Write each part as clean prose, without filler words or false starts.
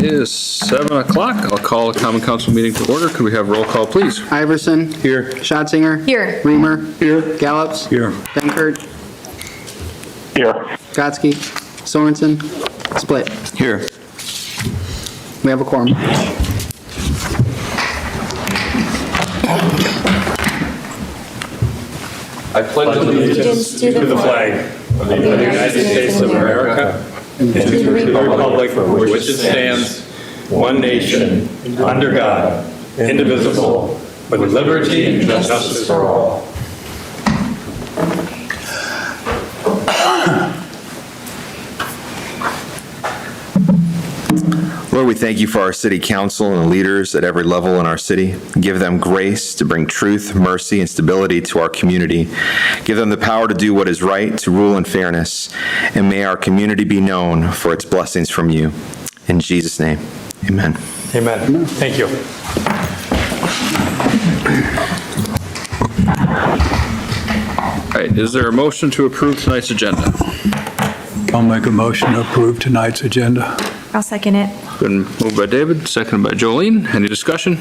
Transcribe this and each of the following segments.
is 7 o'clock. I'll call the Common Council meeting to order. Could we have roll call, please? Iverson. Here. Schatzinger. Here. Reamer. Here. Gallops. Here. Benkert. Here. Gotsky. Sorensen. Split. Here. We have a quorum. I pledge allegiance to the flag of the United States of America and to the republic for which it stands, one nation, under God, indivisible, with liberty and justice for all. Lord, we thank you for our city council and the leaders at every level in our city. Give them grace to bring truth, mercy, and stability to our community. Give them the power to do what is right, to rule in fairness, and may our community be known for its blessings from you. In Jesus' name, amen. Amen. Thank you. All right, is there a motion to approve tonight's agenda? I'll make a motion to approve tonight's agenda. I'll second it. Been moved by David, seconded by Jolene. Any discussion?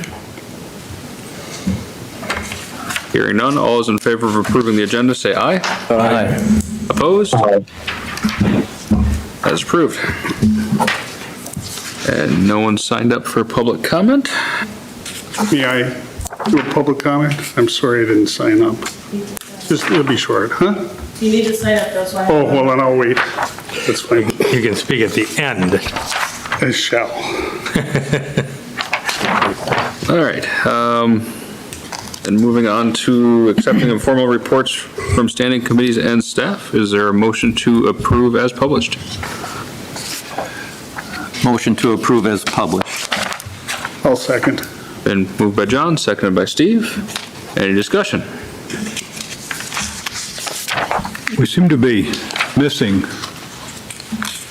Hearing none, all those in favor of approving the agenda, say aye. Aye. Opposed? That is approved. And no one signed up for public comment? May I do a public comment? I'm sorry I didn't sign up. Just, it'll be short, huh? You need to sign up, that's why. Oh, well, then I'll wait. That's fine. You can speak at the end. I shall. All right. And moving on to accepting informal reports from standing committees and staff. Is there a motion to approve as published? Motion to approve as published. I'll second. Been moved by John, seconded by Steve. Any discussion? We seem to be missing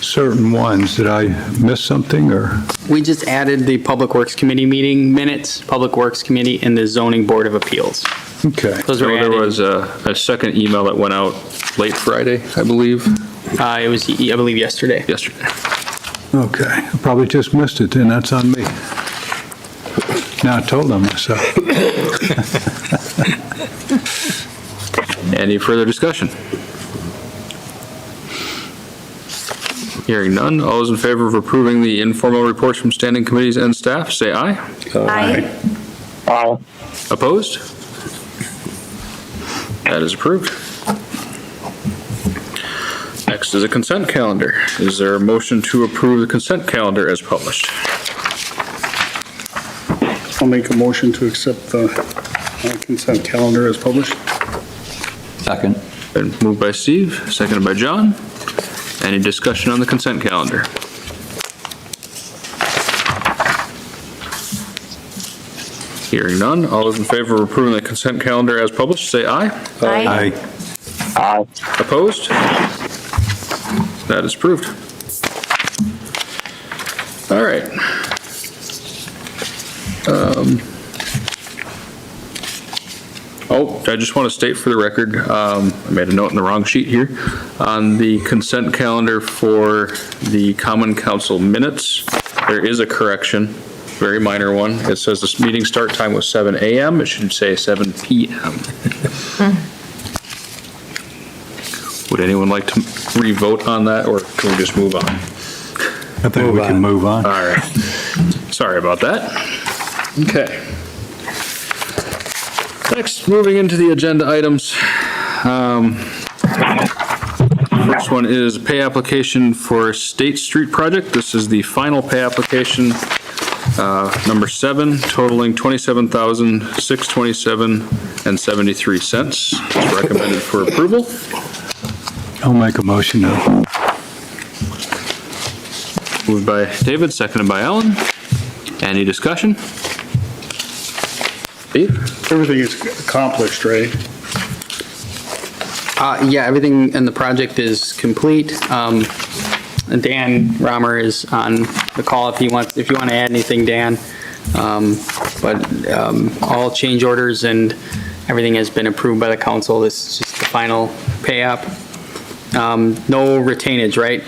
certain ones. Did I miss something, or? We just added the Public Works Committee meeting minutes, Public Works Committee, and the Zoning Board of Appeals. Okay. Those were There added. was a second email that went out late Friday, I believe, It was, I believe, yesterday. yesterday. Okay. I probably just missed it, then that's on me. Now I told them myself. Any further discussion? Hearing none, all those in favor of approving the informal reports from standing committees and staff, say aye. Aye. Aye. Opposed? That is approved. Next is a consent calendar. Is there a motion to approve the consent calendar as published? I'll make a motion to accept the consent calendar as published. Second. Been moved by Steve, seconded by John. Any discussion on the consent calendar? Hearing none, all those in favor of approving the consent calendar as published, say aye. Aye. Aye. Opposed? That is approved. All right. I just want to state for the record, I made a note in the wrong sheet here. On the consent calendar for the Common Council minutes, there is a correction, very minor one. It says this meeting start time was 7 a.m. It should say 7 p.m. Would anyone like to re-vote on that, or can we just move on? I think we can move on. All right. Sorry about that. Okay. Next, moving into the agenda items. First one is pay application for State Street project. This is the final pay application, number 7, totaling $27,627.73. It's recommended for approval. I'll make a motion to. Moved by David, seconded by Alan. Any discussion? Steve? Everything is accomplished, right? Yeah, everything in the project is complete. Dan Romer is on the call if you want to add anything, Dan. All change orders and everything has been approved by the council. This is just the final pay app. No retainage, right?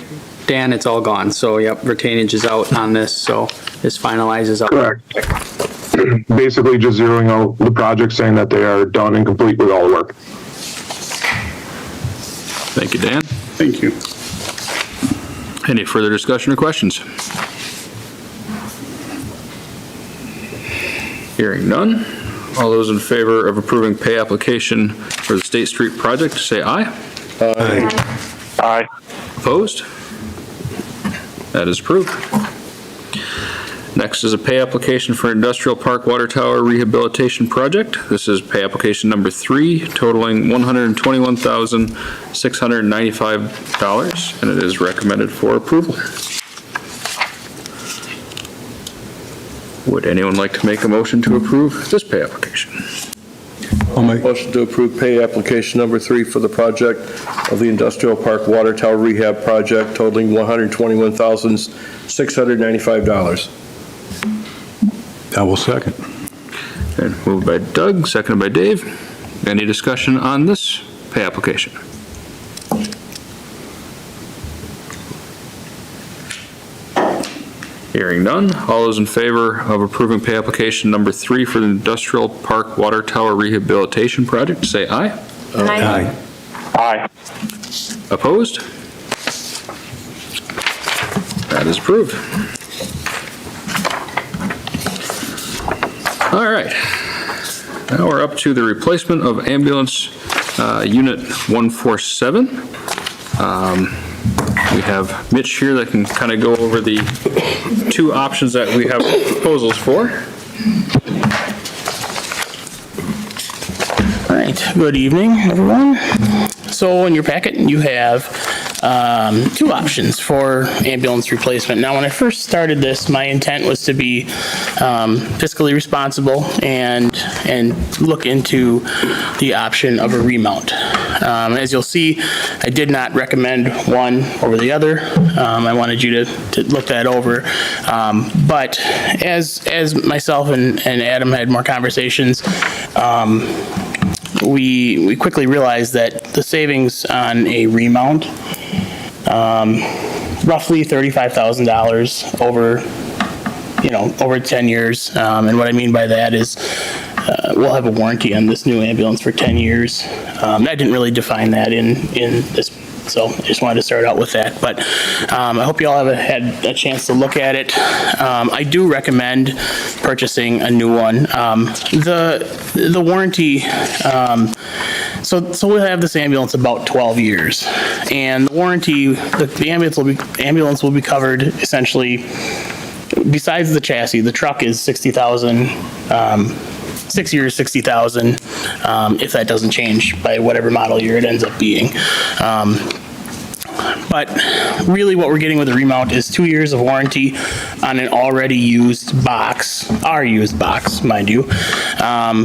Dan, it's all gone. So, yep, retainage is out on this, so this finalizes out. Correct. Basically just zeroing out the project, saying that they are done and complete with all the work. Thank you, Dan. Thank you. Any further discussion or questions? Hearing none. All those in favor of approving pay application for the State Street project, say aye. Aye. Opposed? That is approved. Next is a pay application for Industrial Park Water Tower Rehabilitation Project. This is pay application number 3, totaling $121,695, and it is recommended for approval. Would anyone like to make a motion to approve this pay application? I'll make, Motion to approve pay application number 3 for the project of the Industrial Park Water Tower Rehab Project totaling $121,695. I will second. Okay, moved by Doug, seconded by Dave. Any discussion on this pay application? Hearing none. All those in favor of approving pay application number 3 for the Industrial Park Water Tower Rehabilitation Project, say aye. Aye. Aye. Opposed? That is approved. All right. Now we're up to the replacement of ambulance unit 147. We have Mitch here that can kind of go over the 2 options that we have proposals for. All right, good evening, everyone. So in your packet, you have 2 options for ambulance replacement. Now, when I first started this, my intent was to be fiscally responsible and look into the option of a remount. As you'll see, I did not recommend one over the other. I wanted you to look that over. But as myself and Adam had more conversations, we quickly realized that the savings on a remount, roughly $35,000 over 10 years. And what I mean by that is we'll have a warranty on this new ambulance for 10 years. I didn't really define that in this, so I just wanted to start out with that. But I hope you all have had a chance to look at it. I do recommend purchasing a new one. The warranty, so we'll have this ambulance about 12 years, and the warranty, the ambulance will be covered essentially. Besides the chassis, the truck is $60,000. 6 years, $60,000, if that doesn't change by whatever model year it ends up being. But really what we're getting with the remount is 2 years of warranty on an already used box, our used box, mind you,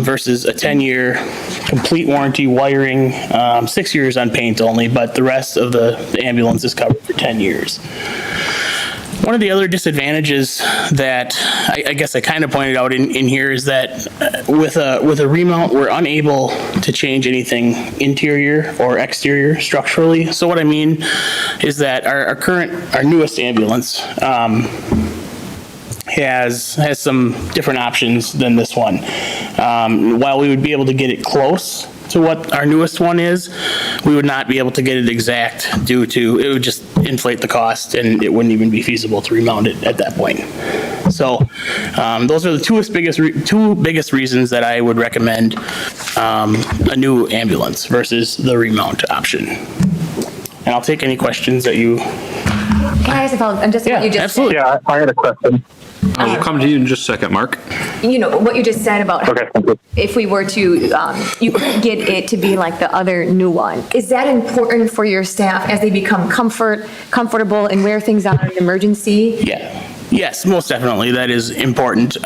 versus a 10-year complete warranty, wiring, 6 years on paint only, but the rest of the ambulance is covered for 10 years. One of the other disadvantages that I guess I kind of pointed out in here is that with a remount, we're unable to change anything interior or exterior structurally. So what I mean is that our newest ambulance has some different options than this one. While we would be able to get it close to what our newest one is, we would not be able to get it exact due to, it would just inflate the cost and it wouldn't even be feasible to remount it at that point. So those are the two biggest reasons that I would recommend a new ambulance versus the remount option. And I'll take any questions that you... Can I ask a follow-up on just what you just absolutely. said? Yeah, I had a question. We'll come to you in just a second, Mark. You know, what you just said about Okay. if we were to, you could get it to be like the other new one. Is that important for your staff as they become comfortable and where things are in an emergency? Yeah. Yes, most definitely. That is important.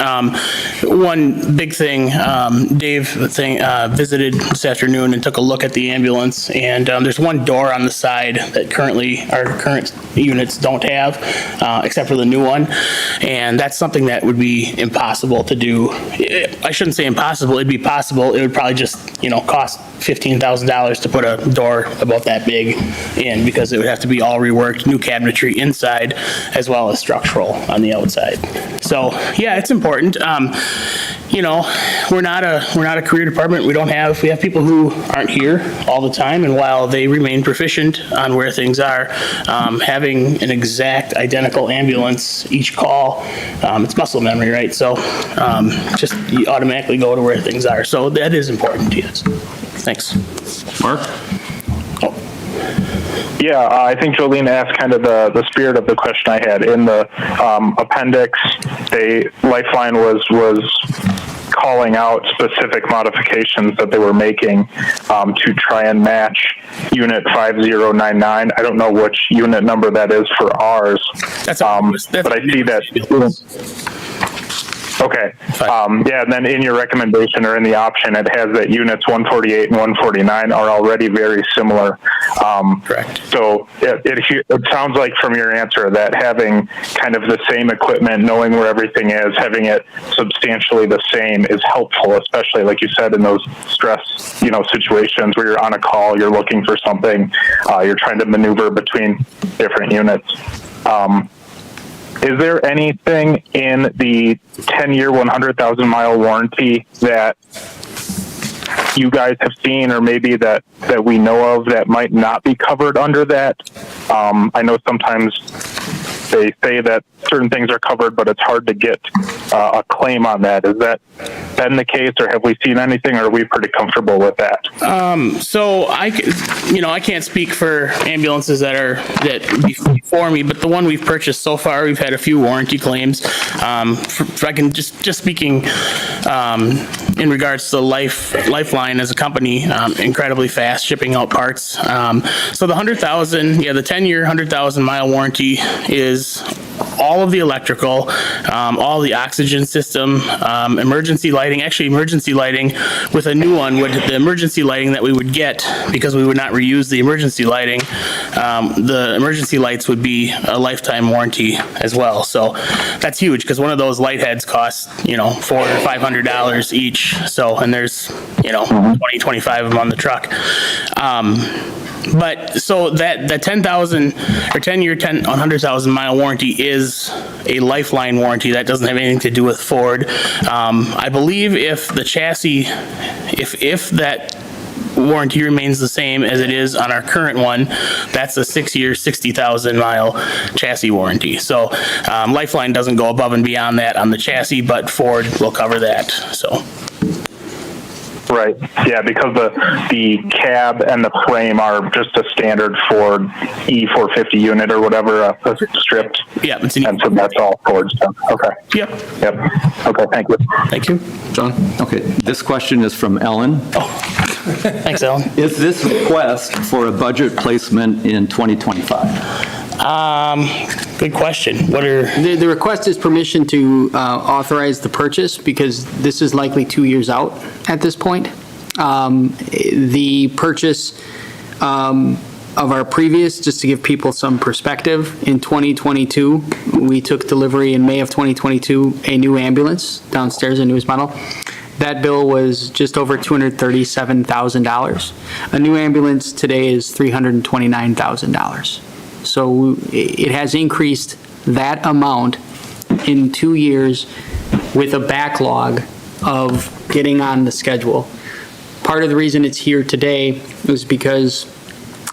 One big thing, Dave visited this afternoon and took a look at the ambulance, and there's one door on the side that our current units don't have, except for the new one. And that's something that would be impossible to do. I shouldn't say impossible, it'd be possible. It would probably just, cost $15,000 to put a door about that big in, because it would have to be all reworked, new cabinetry inside, as well as structural on the outside. So, yeah, it's important. We're not a career department. We have people who aren't here all the time, and while they remain proficient on where things are, having an exact identical ambulance each call, it's muscle memory, right? So, just you automatically go to where things are. So that is important, yes. Thanks. Mark? Yeah, I think Jolene asked kind of the spirit of the question I had. In the appendix, Lifeline was calling out specific modifications that they were making to try and match Unit 5099. I don't know which unit number that is for ours, but I see that. Okay. Yeah, and then in your recommendation or in the option, it has that units 148 and 149 are already very similar. Correct. So it sounds like from your answer that having kind of the same equipment, knowing where everything is, having it substantially the same is helpful, especially like you said in those stress, situations where you're on a call, you're looking for something, you're trying to maneuver between different units. Is there anything in the 10-year, 100,000-mile warranty that you guys have seen, or maybe that we know of, that might not be covered under that? I know sometimes they say that certain things are covered, but it's hard to get a claim on that. Is that been the case, or have we seen anything, or are we pretty comfortable with that? So I can't speak for ambulances that before me, but the one we've purchased so far, we've had a few warranty claims. If I can just speaking in regards to Lifeline as a company, incredibly fast shipping out parts. So the 10-year 100,000-mile warranty is all of the electrical, all the oxygen system, emergency lighting. Actually, emergency lighting with a new one, the emergency lighting that we would get, because we would not reuse the emergency lighting, the emergency lights would be a lifetime warranty as well. So that's huge, because one of those light heads costs, $400 or $500 each. So, and there's, 20, 25 of them on the truck. But so that 10,000 or 10-year, 100,000-mile warranty is a Lifeline warranty. That doesn't have anything to do with Ford. I believe if the chassis, if that warranty remains the same as it is on our current one, that's a 6-year, 60,000-mile chassis warranty. So Lifeline doesn't go above and beyond that on the chassis, but Ford will cover that. So. Right. Yeah, because the cab and the frame are just a standard Ford E450 unit or whatever, stripped. Yeah. And so that's all Ford stuff. Okay. Yep. Okay, thank you. Thank you. John? Okay, this question is from Ellen. Thanks, Ellen. Is this request for a budget placement in 2025? Good question. The request is permission to authorize the purchase, because this is likely 2 years out at this point. The purchase of our previous, just to give people some perspective, in 2022, we took delivery in May of 2022, a new ambulance downstairs, a newest model. That bill was just over $237,000. A new ambulance today is $329,000. So it has increased that amount in 2 years with a backlog of getting on the schedule. Part of the reason it's here today is because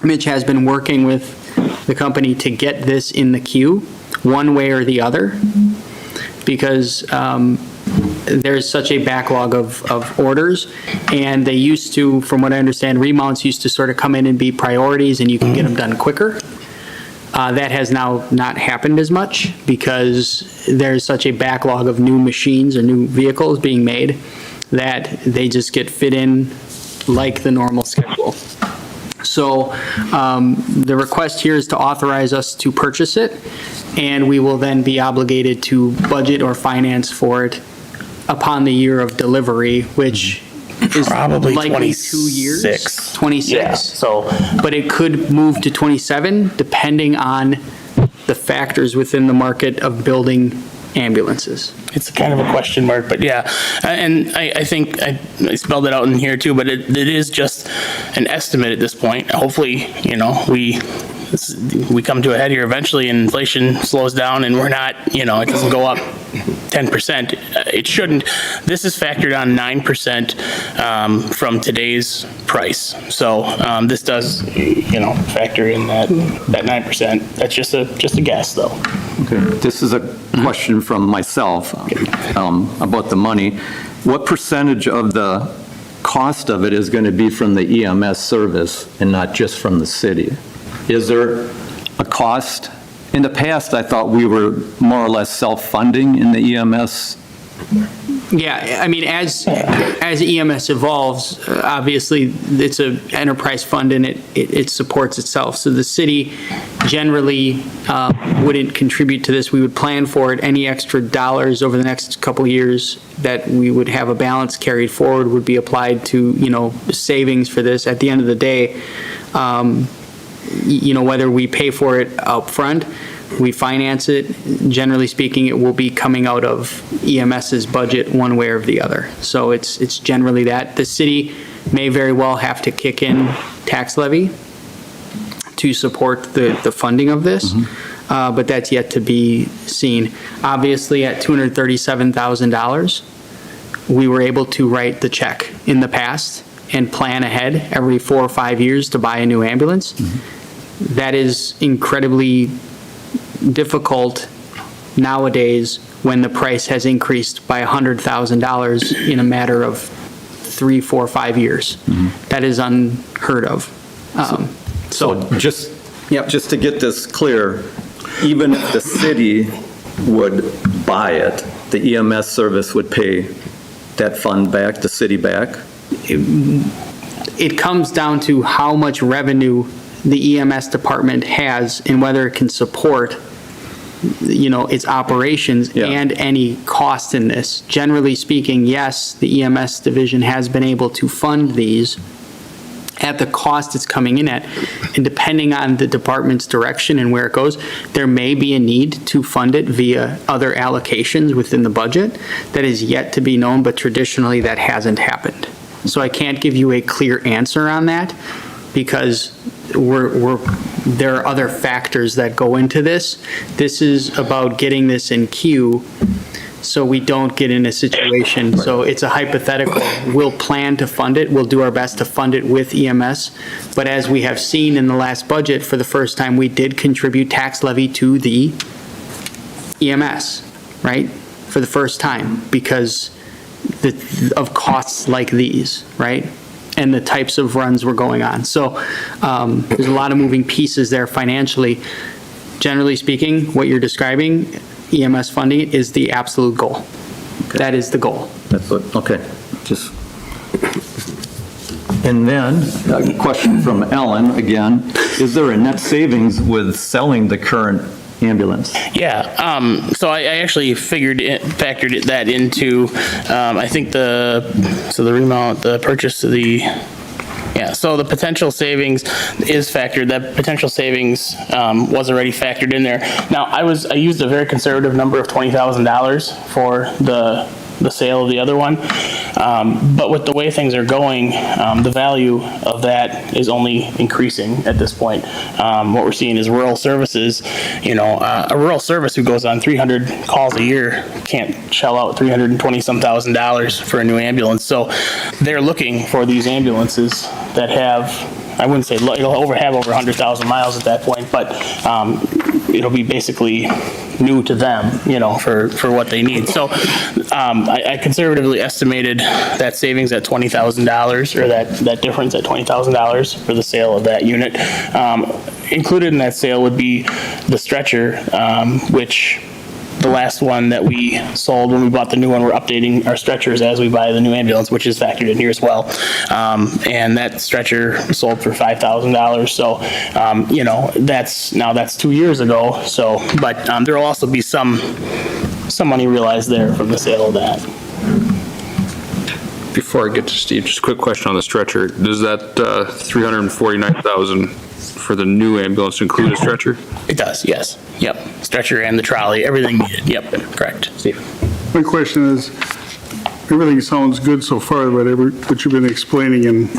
Mitch has been working with the company to get this in the queue, one way or the other, because there's such a backlog of orders, and they used to, from what I understand, remounts used to sort of come in and be priorities, and you can get them done quicker. That has now not happened as much, because there's such a backlog of new machines or new vehicles being made that they just get fit in like the normal schedule. So the request here is to authorize us to purchase it, and we will then be obligated to budget or finance for it upon the year of delivery, which is Probably likely 2 years. 26. 26. Yeah, so But it could move to 27, depending on the factors within the market of building ambulances. it's kind of a question mark, but yeah. And I think I spelled it out in here too, but it is just an estimate at this point. Hopefully, we come to a head here eventually and inflation slows down and we're not, it doesn't go up 10%. It shouldn't. This is factored on 9% from today's price. So this does, factor in that 9%. That's just a guess though. Okay, this is a question from myself about the money. What percentage of the cost of it is going to be from the EMS service and not just from the city? Is there a cost? In the past, I thought we were more or less self-funding in the EMS. Yeah, I mean, as EMS evolves, obviously, it's an enterprise fund and it supports itself. So the city generally wouldn't contribute to this. We would plan for it. Any extra dollars over the next couple of years that we would have a balance carried forward would be applied to, savings for this. At the end of the day, whether we pay for it up front, we finance it, generally speaking, it will be coming out of EMS's budget one way or the other. So it's generally that. The city may very well have to kick in tax levy to support the funding of this, but that's yet to be seen. Obviously, at $237,000, we were able to write the check in the past and plan ahead every 4 or 5 years to buy a new ambulance. That is incredibly difficult nowadays when the price has increased by $100,000 in a matter of 3, 4, 5 years. That is unheard of. So just to get this clear, even if the city would buy it, the EMS service would pay that fund back, the city back? It comes down to how much revenue the EMS department has and whether it can support its operations and any cost in this. Generally speaking, yes, the EMS division has been able to fund these at the cost it's coming in at. And depending on the department's direction and where it goes, there may be a need to fund it via other allocations within the budget. That is yet to be known, but traditionally that hasn't happened. So I can't give you a clear answer on that because there are other factors that go into this. This is about getting this in queue so we don't get in a situation. So it's a hypothetical. We'll plan to fund it. We'll do our best to fund it with EMS. But as we have seen in the last budget, for the first time, we did contribute tax levy to the EMS, right? For the first time because of costs like these, right? And the types of runs were going on. So there's a lot of moving pieces there financially. Generally speaking, what you're describing, EMS funding is the absolute goal. Okay. That is the goal. That's what, okay. And then, a question from Ellen again. Is there a net savings with selling the current ambulance? Yeah, so I actually factored that into, I think the remount, the purchase of the, so the potential savings is factored. That potential savings was already factored in there. Now, I used a very conservative number of $20,000 for the sale of the other one. But with the way things are going, the value of that is only increasing at this point. What we're seeing is rural services, a rural service who goes on 300 calls a year can't shell out $320,000 for a new ambulance. So they're looking for these ambulances that have, I wouldn't say it'll have over 100,000 miles at that point, but it'll be basically new to them, for what they need. So I conservatively estimated that savings at $20,000, or that difference at $20,000 for the sale of that unit. Included in that sale would be the stretcher, which the last one that we sold when we bought the new one, we're updating our stretchers as we buy the new ambulance, which is factored in here as well. And that stretcher sold for $5,000. So, that's 2 years ago. So, but there will also be some money realized there from the sale of that. Before I get to Steve, just a quick question on the stretcher. Does that $349,000 for the new ambulance include a stretcher? It does, yes. Yep. Stretcher and the trolley, everything needed. Yep, correct. Steve? My question is, everything sounds good so far, but what you've been explaining, and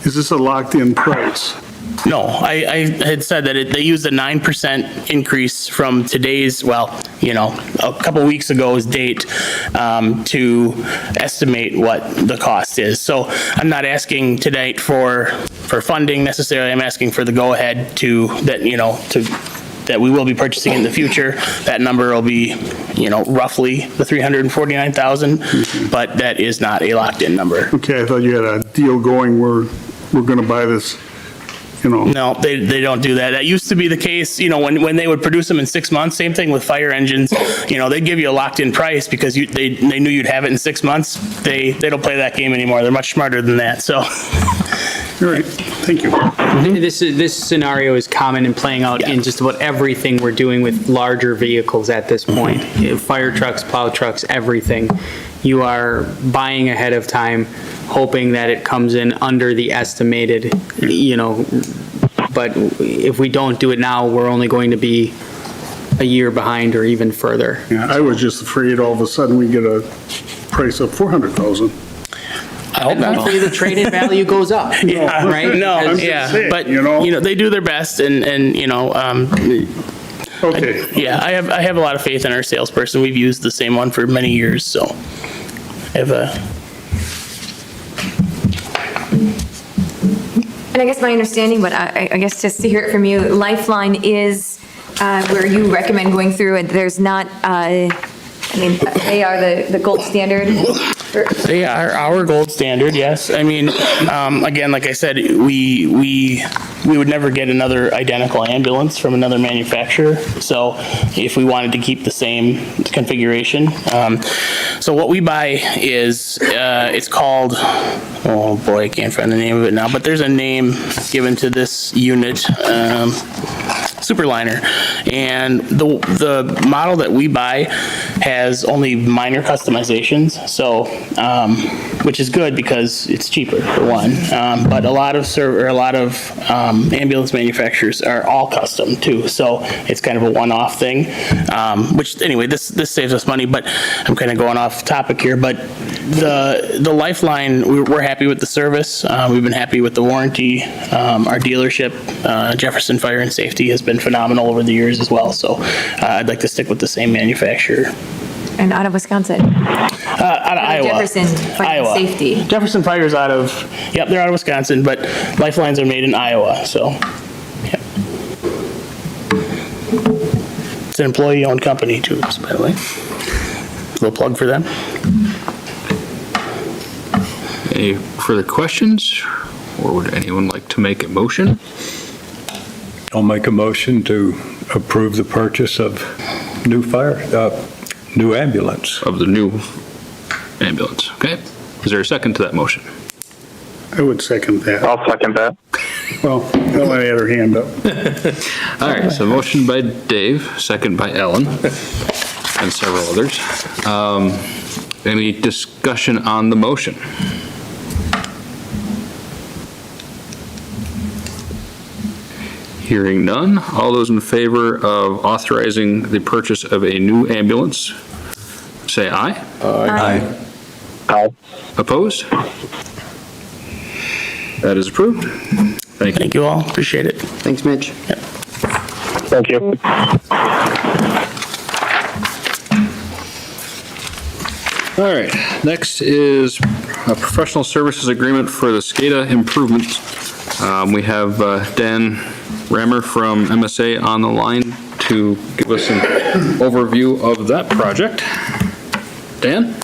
is this a locked-in price? No, I had said that they used a 9% increase from today's, a couple weeks ago's date to estimate what the cost is. So I'm not asking tonight for funding necessarily. I'm asking for the go-ahead that we will be purchasing in the future. That number will be, roughly the $349,000, but that is not a locked-in number. Okay, I thought you had a deal going where we're going to buy this. No, they don't do that. That used to be the case, when they would produce them in 6 months. Same thing with fire engines. They'd give you a locked-in price because they knew you'd have it in 6 months. They don't play that game anymore. They're much smarter than that. So. All right, thank you. This scenario is common and playing out in just about everything we're doing with larger vehicles at this point. Fire trucks, plow trucks, everything. You are buying ahead of time, hoping that it comes in under the estimated, but if we don't do it now, we're only going to be a year behind or even further. Yeah, I was just afraid all of a sudden we get a price of $400,000. I hope not. Hopefully the traded value goes up. Yeah, right? No, I'm just saying, but they do their best, and Okay. I have a lot of faith in our salesperson. We've used the same one for many years, so I have And I guess my understanding, but I guess just to hear it from you, Lifeline is where you recommend going through, and there's not, they are the gold standard? They are our gold standard, yes. Again, like I said, we would never get another identical ambulance from another manufacturer. So if we wanted to keep the same configuration. So what we buy is, it's called, oh boy, I can't find the name of it now, but there's a name given to this unit, Superliner. And the model that we buy has only minor customizations, so which is good because it's cheaper for one. But a lot of ambulance manufacturers are all custom too, so it's kind of a one-off thing. Which anyway, this saves us money. But I'm kind of going off topic here. But the Lifeline, we're happy with the service. We've been happy with the warranty. Our dealership, Jefferson Fire and Safety, has been phenomenal over the years as well. So I'd like to stick with the same manufacturer. And out of Wisconsin? Out of Iowa. Jefferson Fire and Safety. Jefferson Fire's they're out of Wisconsin, but Lifelines are made in Iowa, so. Yep. It's an employee-owned company too, by the way. Little plug for them. Any further questions? Or would anyone like to make a motion? I'll make a motion to approve the purchase of new ambulance. Of the new ambulance, okay? Is there a second to that motion? I would second that. I'll second that. Well, Ellen had her hand up. All right, so motion by Dave, second by Ellen, and several others. Any discussion on the motion? Hearing none, all those in favor of authorizing the purchase of a new ambulance, say aye. Aye. Aye. Opposed? That is approved. Thank you. Thank you all, appreciate it. Thanks, Mitch. Thank you. All right, next is a professional services agreement for the SCADA improvements. We have Dan Rammer from MSA on the line to give us an overview of that project. Dan?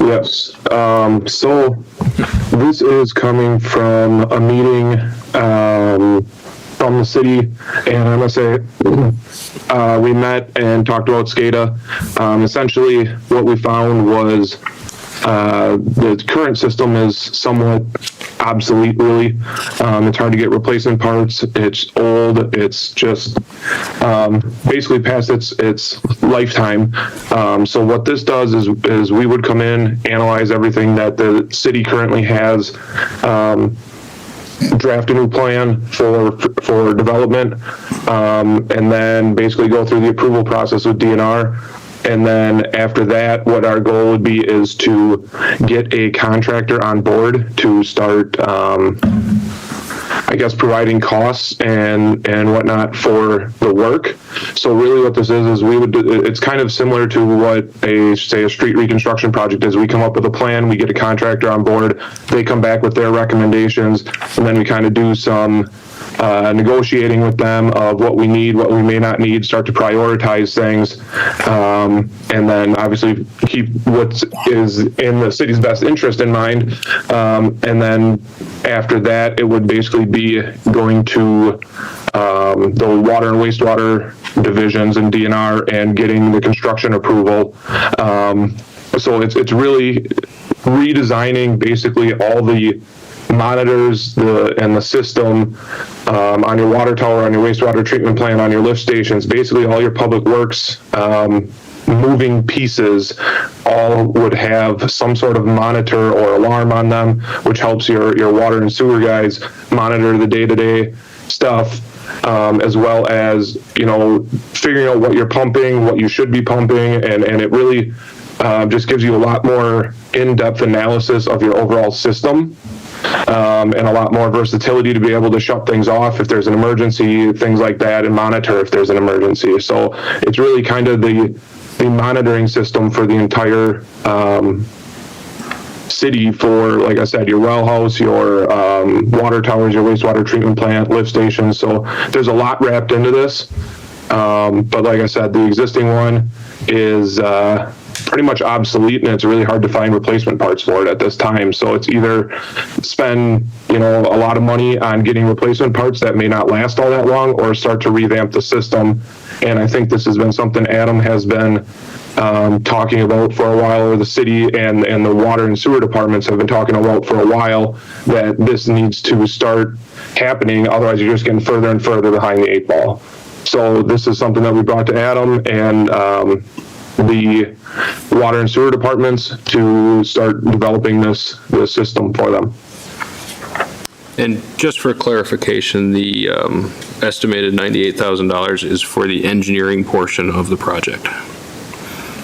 Yes, so this is coming from a meeting from the city and MSA. We met and talked about SCADA. Essentially, what we found was the current system is somewhat obsolete, really. It's hard to get replacement parts. It's old. It's just basically past its lifetime. So what this does is we would come in, analyze everything that the city currently has, draft a new plan for development, and then basically go through the approval process with DNR. And then after that, what our goal would be is to get a contractor on board to start, I guess, providing costs and whatnot for the work. So really what this is we would do, it's kind of similar to what a street reconstruction project is. We come up with a plan, we get a contractor on board, they come back with their recommendations, and then we kind of do some negotiating with them of what we need, what we may not need, start to prioritize things, and then obviously keep what is in the city's best interest in mind. And then after that, it would basically be going to the water and wastewater divisions and DNR and getting the construction approval. So it's really redesigning basically all the monitors and the system on your water tower, on your wastewater treatment plant, on your lift stations, basically all your public works moving pieces all would have some sort of monitor or alarm on them, which helps your water and sewer guys monitor the day-to-day stuff, as well as, figuring out what you're pumping, what you should be pumping, and it really just gives you a lot more in-depth analysis of your overall system. And a lot more versatility to be able to shut things off if there's an emergency, things like that, and monitor if there's an emergency. So it's really kind of the monitoring system for the entire city for, like I said, your well house, your water towers, your wastewater treatment plant, lift stations. So there's a lot wrapped into this. But like I said, the existing one is pretty much obsolete, and it's really hard to find replacement parts for it at this time. So it's either spend, a lot of money on getting replacement parts that may not last all that long, or start to revamp the system. And I think this has been something Adam has been talking about for a while, or the city and the water and sewer departments have been talking about for a while, that this needs to start happening. Otherwise, you're just getting further and further behind the 8 ball. So this is something that we brought to Adam and the water and sewer departments to start developing this system for them. And just for clarification, the estimated $98,000 is for the engineering portion of the project.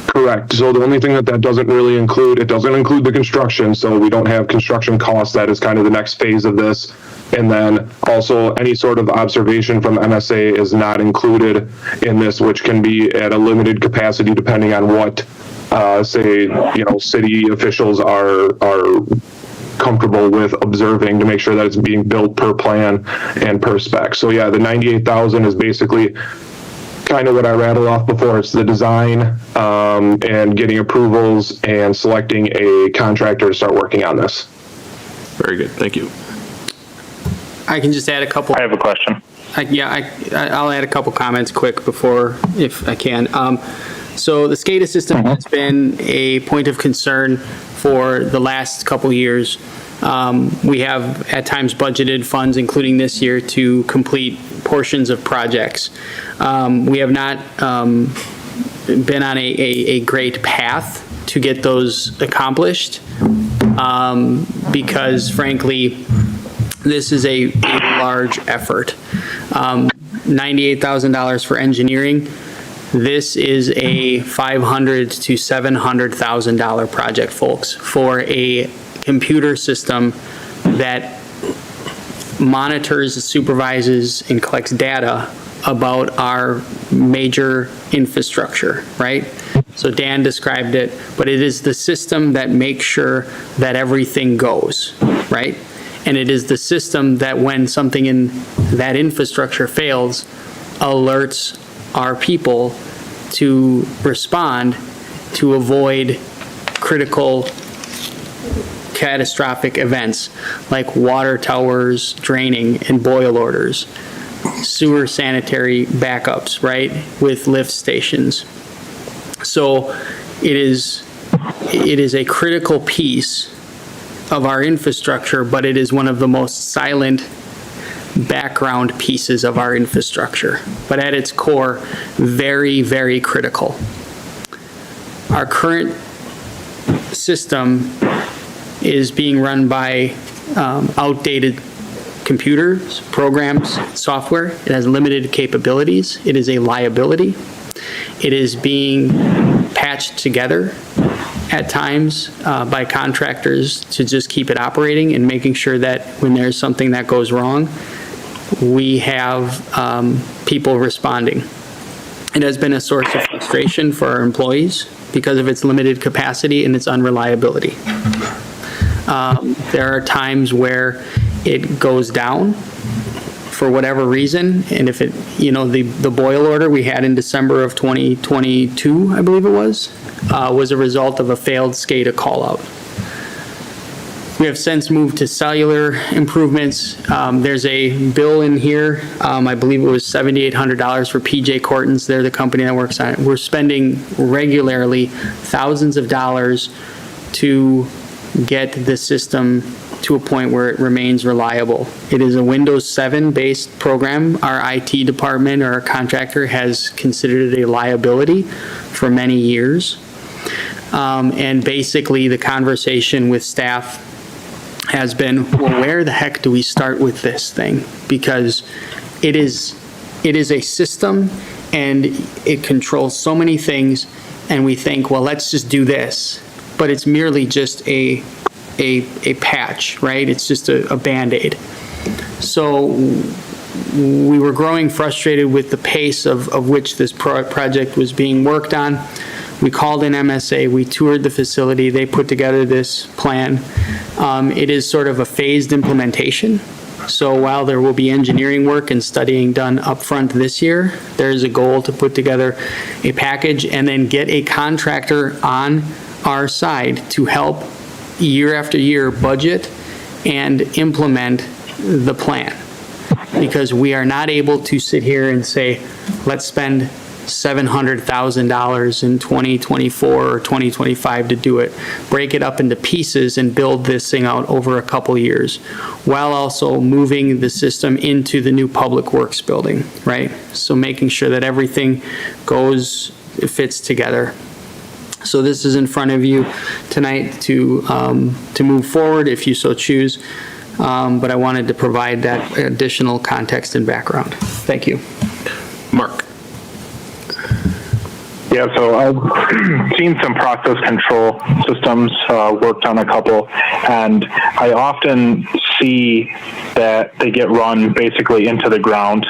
Correct. So the only thing that doesn't really include, it doesn't include the construction. So we don't have construction costs. That is kind of the next phase of this. And then also any sort of observation from MSA is not included in this, which can be at a limited capacity depending on what, city officials are comfortable with observing, to make sure that it's being built per plan and per spec. So yeah, the 98,000 is basically kind of what I rattled off before. It's the design and getting approvals and selecting a contractor to start working on this. Very good. Thank you. I can just add a couple. I have a question. I'll add a couple comments quick before, if I can. So the SCADA system has been a point of concern for the last couple years. We have at times budgeted funds, including this year, to complete portions of projects. We have not been on a great path to get those accomplished because, frankly, this is a large effort. $98,000 for engineering. This is a $500,000 to $700,000 project, folks, for a computer system that monitors, supervises, and collects data about our major infrastructure, right? So Dan described it, but it is the system that makes sure that everything goes, right? And it is the system that when something in that infrastructure fails, alerts our people to respond to avoid critical catastrophic events like water towers draining and boil orders. sewer sanitary backups, right, with lift stations. So it is a critical piece of our infrastructure, but it is one of the most silent background pieces of our infrastructure. But at its core, very, very critical. Our current system is being run by outdated computers, programs, software. It has limited capabilities. It is a liability. It is being patched together at times by contractors to just keep it operating and making sure that when there's something that goes wrong, we have people responding. It has been a source of frustration for our employees because of its limited capacity and its unreliability. There are times where it goes down for whatever reason, and if it, the boil order we had in December of 2022, I believe it was a result of a failed SCADA call-out. We have since moved to cellular improvements. There's a bill in here, I believe it was $7,800 for PJ Cortons. They're the company that works on it. We're spending regularly thousands of dollars to get the system to a point where it remains reliable. It is a Windows 7 based program. Our IT department or our contractor has considered it a liability for many years. And basically the conversation with staff has been, well, where the heck do we start with this thing? Because it is a system and it controls so many things, and we think, well, let's just do this. But it's merely just a patch, right? It's just a Band-Aid. So we were growing frustrated with the pace of which this project was being worked on. We called in MSA, we toured the facility, they put together this plan. It is sort of a phased implementation. So while there will be engineering work and studying done upfront this year, there is a goal to put together a package and then get a contractor on our side to help year after year budget and implement the plan. Because we are not able to sit here and say, let's spend $700,000 in 2024 or 2025 to do it. Break it up into pieces and build this thing out over a couple years, while also moving the system into the new Public Works building, right? So making sure that everything fits together. So this is in front of you tonight to move forward if you so choose. But I wanted to provide that additional context and background. Thank you. Mark. Yeah, so I've seen some process control systems, worked on a couple, and I often see that they get run basically into the ground,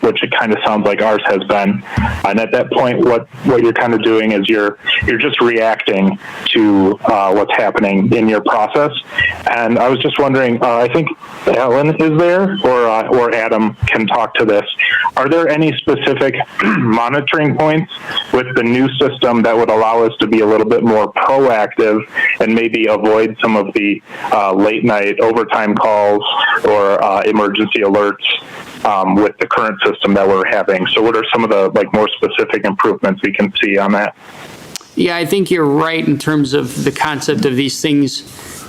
which it kind of sounds like ours has been. And at that point, what you're kind of doing is you're just reacting to what's happening in your process. And I was just wondering, I think Ellen is there, or Adam can talk to this. Are there any specific monitoring points with the new system that would allow us to be a little bit more proactive and maybe avoid some of the late night overtime calls or emergency alerts with the current system that we're having? So what are some of the more specific improvements we can see on that? Yeah, I think you're right in terms of the concept of these things.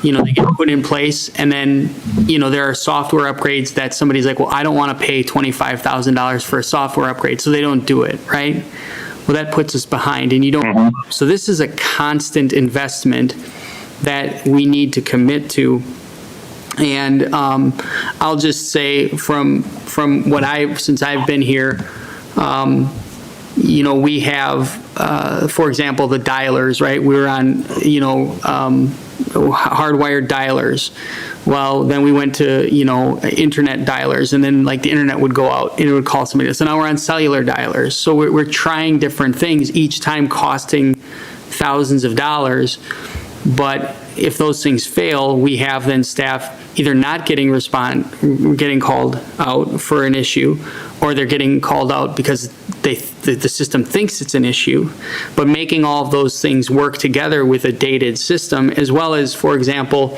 They get put in place, and then, there are software upgrades that somebody's like, well, I don't want to pay $25,000 for a software upgrade, so they don't do it, right? Well, that puts us behind, and you don't. Mm-hmm. So this is a constant investment that we need to commit to. And I'll just say from what since I've been here, we have, for example, the dialers, right? We were on, hardwired dialers. Well, then we went to, internet dialers, and then the internet would go out and it would call somebody. So now we're on cellular dialers. So we're trying different things, each time costing thousands of dollars. But if those things fail, we have then staff either not getting called out for an issue, or they're getting called out because the system thinks it's an issue. But making all of those things work together with a dated system, as well as, for example,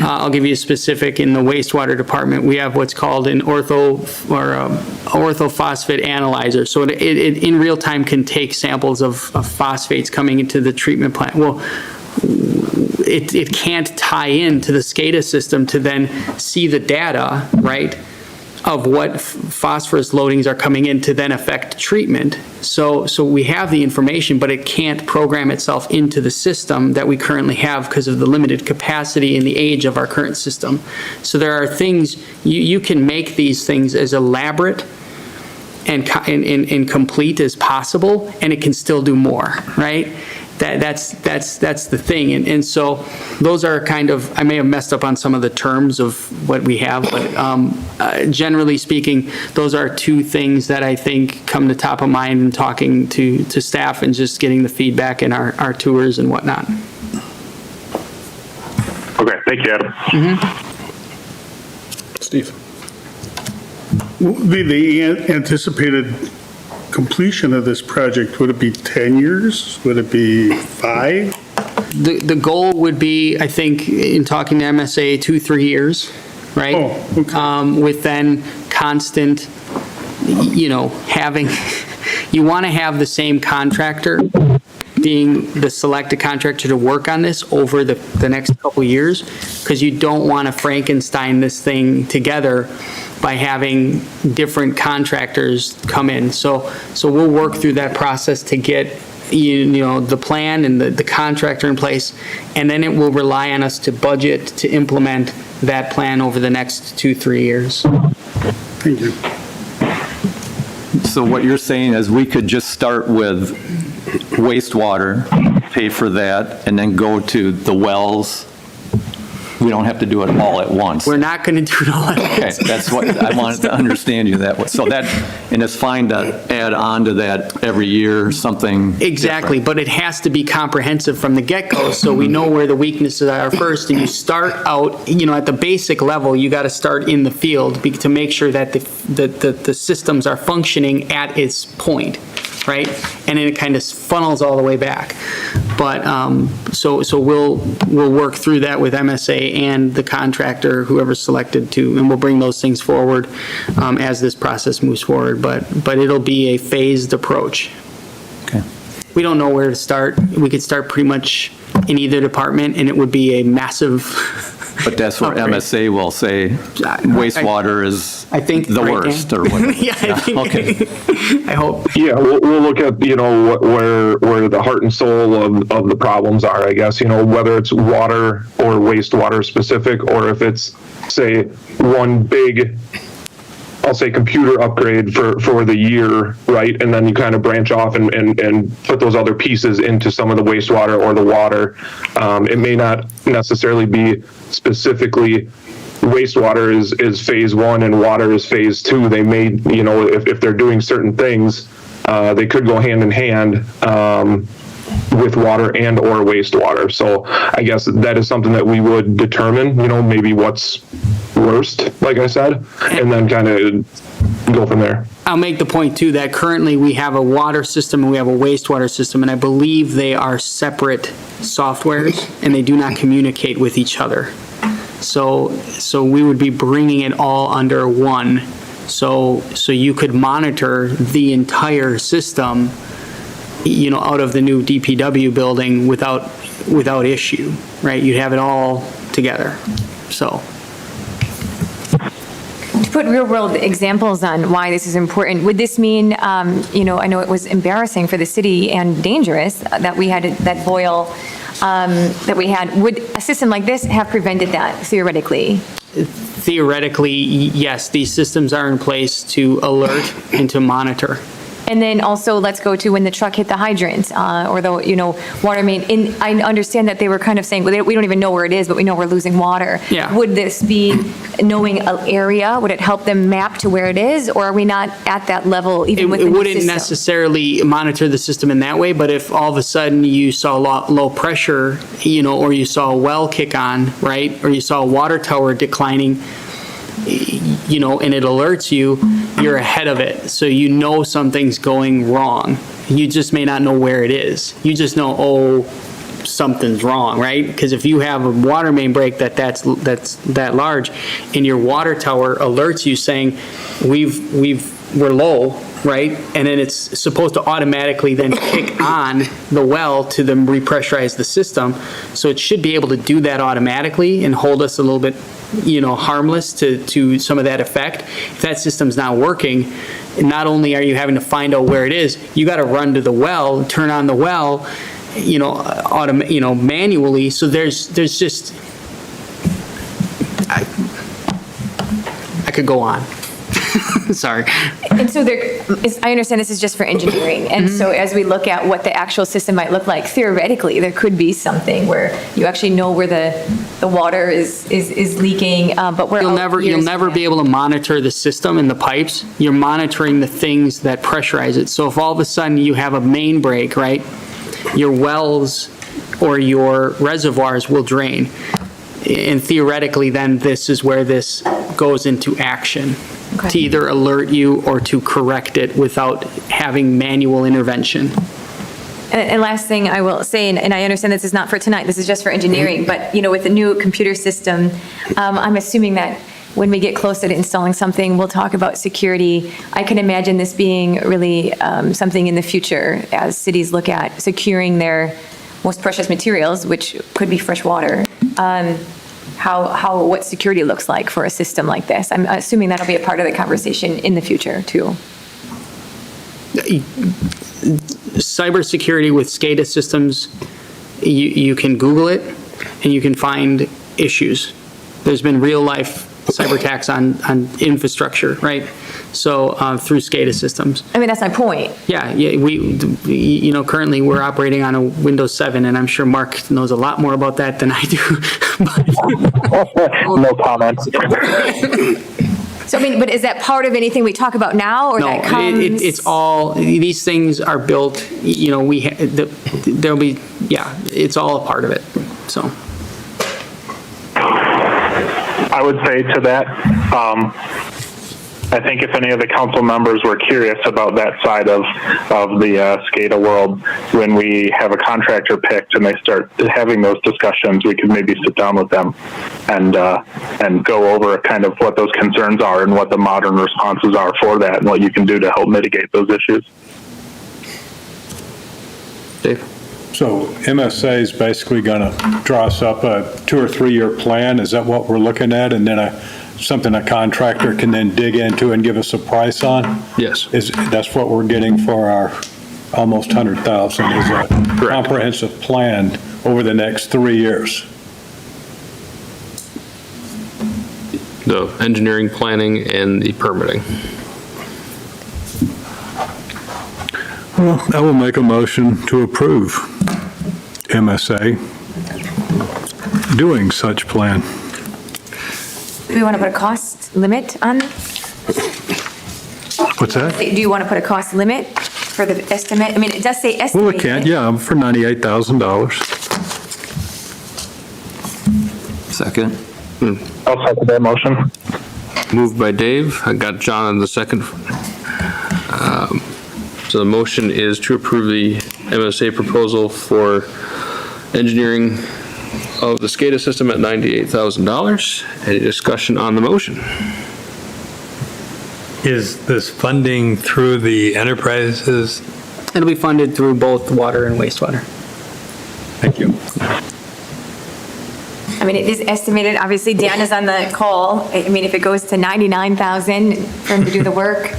I'll give you a specific. In the wastewater department, we have what's called an orthophosphate analyzer. So it in real time can take samples of phosphates coming into the treatment plant. Well, it can't tie into the SCADA system to then see the data, right, of what phosphorus loadings are coming in to then affect treatment. So we have the information, but it can't program itself into the system that we currently have because of the limited capacity and the age of our current system. So there are things, you can make these things as elaborate and complete as possible, and it can still do more, right? That's the thing. And so those are kind of, I may have messed up on some of the terms of what we have, but generally speaking, those are two things that I think come to top of mind in talking to staff and just getting the feedback in our tours and whatnot. Okay, thank you, Adam. Steve? The anticipated completion of this project, would it be 10 years? Would it be 5? The goal would be, I think, in talking to MSA, 2-3 years, right? Oh, okay. With then constant, having, you want to have the same contractor being the selected contractor to work on this over the next couple years, because you don't want to Frankenstein this thing together by having different contractors come in. So we'll work through that process to get the plan and the contractor in place, and then it will rely on us to budget to implement that plan over the next 2-3 years. Thank you. So what you're saying is we could just start with wastewater, pay for that, and then go to the wells. We don't have to do it all at once. We're not going to do it all at once. Okay, that's what I wanted to understand you that way. So that, and it's fine to add on to that every year, something. Exactly, but it has to be comprehensive from the get-go, so we know where the weaknesses are first, and you start out, at the basic level, you got to start in the field to make sure that the systems are functioning at its point, right? And then it kind of funnels all the way back. But, so we'll work through that with MSA and the contractor, whoever's selected to, and we'll bring those things forward as this process moves forward. But it'll be a phased approach. Okay. We don't know where to start. We could start pretty much in either department, and it would be a massive. But that's where upgrade. MSA will say wastewater is I think the right, worst, Dan? or whatever. Yeah, I think, Okay. I hope. Yeah, we'll look at, where the heart and soul of the problems are, I guess, whether it's water or wastewater specific, or if it's, say, one big, I'll say, computer upgrade for the year, right? And then you kind of branch off and put those other pieces into some of the wastewater or the water. It may not necessarily be specifically wastewater is phase 1 and water is phase 2. They may, if they're doing certain things, they could go hand in hand with water and or wastewater. So I guess that is something that we would determine, maybe what's worst, like I said, and then kind of go from there. I'll make the point too that currently we have a water system and we have a wastewater system, and I believe they are separate softwares and they do not communicate with each other. So we would be bringing it all under one. So you could monitor the entire system, out of the new DPW building without issue, right? You'd have it all together. So. To put real-world examples on why this is important, would this mean, I know it was embarrassing for the city and dangerous that we had that boil that we had. Would a system like this have prevented that, theoretically? Theoretically, yes, these systems are in place to alert and to monitor. And then also, let's go to when the truck hit the hydrant or the, water main. And I understand that they were kind of saying, well, we don't even know where it is, but we know we're losing water. Yeah. Would this be knowing an area? Would it help them map to where it is? Or are we not at that level even with the It new wouldn't system? necessarily monitor the system in that way, but if all of a sudden you saw low pressure, or you saw a well kick on, right? Or you saw a water tower declining, and it alerts you, you're ahead of it. So something's going wrong. You just may not know where it is. You just know, something's wrong, right? Because if you have a water main break that's that large, and your water tower alerts you saying, we're low, right? And then it's supposed to automatically then kick on the well to then repressurize the system. So it should be able to do that automatically and hold us a little bit, harmless to some of that effect. If that system's not working, not only are you having to find out where it is, you got to run to the well, turn on the well, manually. So there's just, I could go on. Sorry. And so I understand this is just for engineering, and so as we look at what the actual system might look like, theoretically, there could be something where you actually know where the water is leaking, but we're You'll never be able to monitor the system and the pipes. You're monitoring the things that pressurize it. So if all of a sudden you have a main break, right, your wells or your reservoirs will drain. And theoretically, then this is where this goes into action, to either alert you or to correct it without having manual intervention. And last thing I will say, and I understand this is not for tonight, this is just for engineering, but, with the new computer system, I'm assuming that when we get closer to installing something, we'll talk about security. I can imagine this being really something in the future as cities look at securing their most precious materials, which could be fresh water. What security looks like for a system like this. I'm assuming that'll be a part of the conversation in the future, too. Cybersecurity with SCADA systems, you can Google it and you can find issues. There's been real-life cyber attacks on infrastructure, right? So through SCADA systems. I mean, that's my point. Yeah, we currently we're operating on a Windows 7, and I'm sure Mark knows a lot more about that than I do. No comment. So, but is that part of anything we talk about now, or that comes? It's all, these things are built, there'll be, it's all a part of it, so. I would say to that, I think if any of the council members were curious about that side of the SCADA world, when we have a contractor picked and they start having those discussions, we could maybe sit down with them and go over kind of what those concerns are and what the modern responses are for that and what you can do to help mitigate those issues. Dave? So MSA is basically going to draw us up a 2 or 3 year plan. Is that what we're looking at? And then something a contractor can then dig into and give us a price on? Yes. That's what we're getting for our almost 100,000 is a comprehensive plan over the next 3 years. The engineering, planning, and the permitting. Well, I will make a motion to approve MSA doing such plan. Do we want to put a cost limit on? What's that? Do you want to put a cost limit for the estimate? I mean, it does say estimate. Well, it can, yeah, for $98,000. Second. I'll second that motion. Moved by Dave. I got John on the second. So the motion is to approve the MSA proposal for engineering of the SCADA system at $98,000. Any discussion on the motion? Is this funding through the enterprises? It'll be funded through both water and wastewater. Thank you. I mean, it is estimated, obviously Dan is on the call. I mean, if it goes to 99,000 for him to do the work,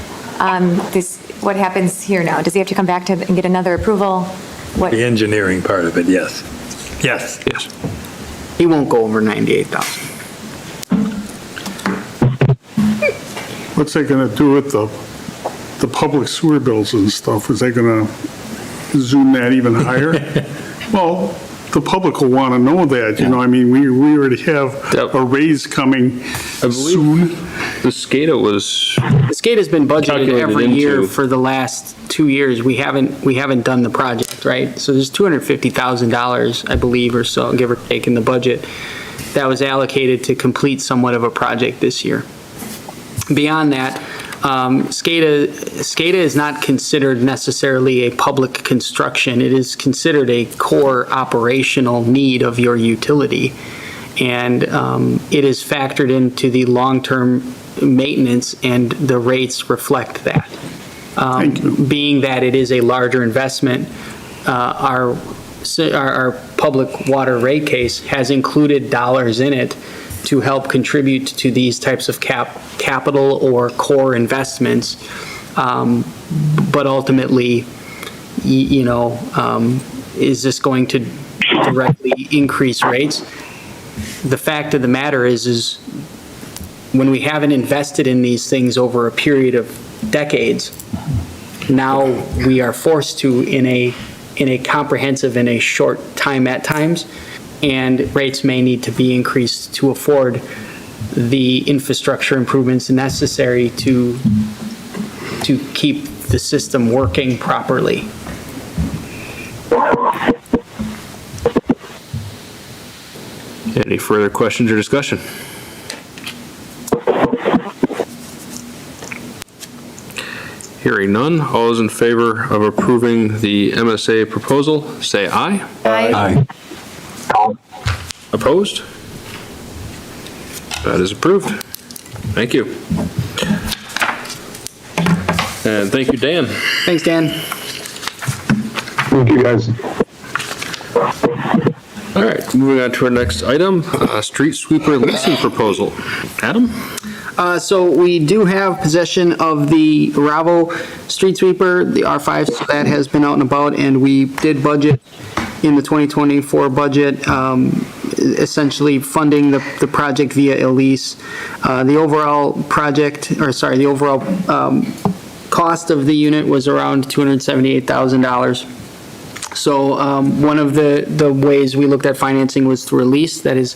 what happens here now? Does he have to come back and get another approval? What? The engineering part of it, yes. Yes. Yes. He won't go over 98,000. What's that gonna do with the public sewer bills and stuff? Is that gonna zoom that even higher? Well, the public will wanna know that, I mean, we already have a raise coming soon. The SCADA was. The SCADA's been budgeted Calculated every year into- for the last 2 years. We haven't done the project, right? So there's $250,000, I believe, or so, give or take, in the budget that was allocated to complete somewhat of a project this year. Beyond that, SCADA is not considered necessarily a public construction. It is considered a core operational need of your utility. And it is factored into the long-term maintenance, and the rates reflect that. Being that it is a larger investment, our public water rate case has included dollars in it to help contribute to these types of capital or core investments. But ultimately, is this going to directly increase rates? The fact of the matter is when we haven't invested in these things over a period of decades, now we are forced to in a comprehensive, in a short time at times, and rates may need to be increased to afford the infrastructure improvements necessary to keep the system working properly. Any further questions or discussion? Hearing none, all those in favor of approving the MSA proposal, say aye. Aye. Opposed? That is approved. Thank you. And thank you, Dan. Thanks, Dan. Thank you, guys. All right, moving on to our next item, street sweeper leasing proposal. Adam? So we do have possession of the Ravo street sweeper, the R5, so that has been out and about, and we did budget in the 2024 budget, essentially funding the project via a lease. The overall cost of the unit was around $278,000. So one of the ways we looked at financing was through a lease. That is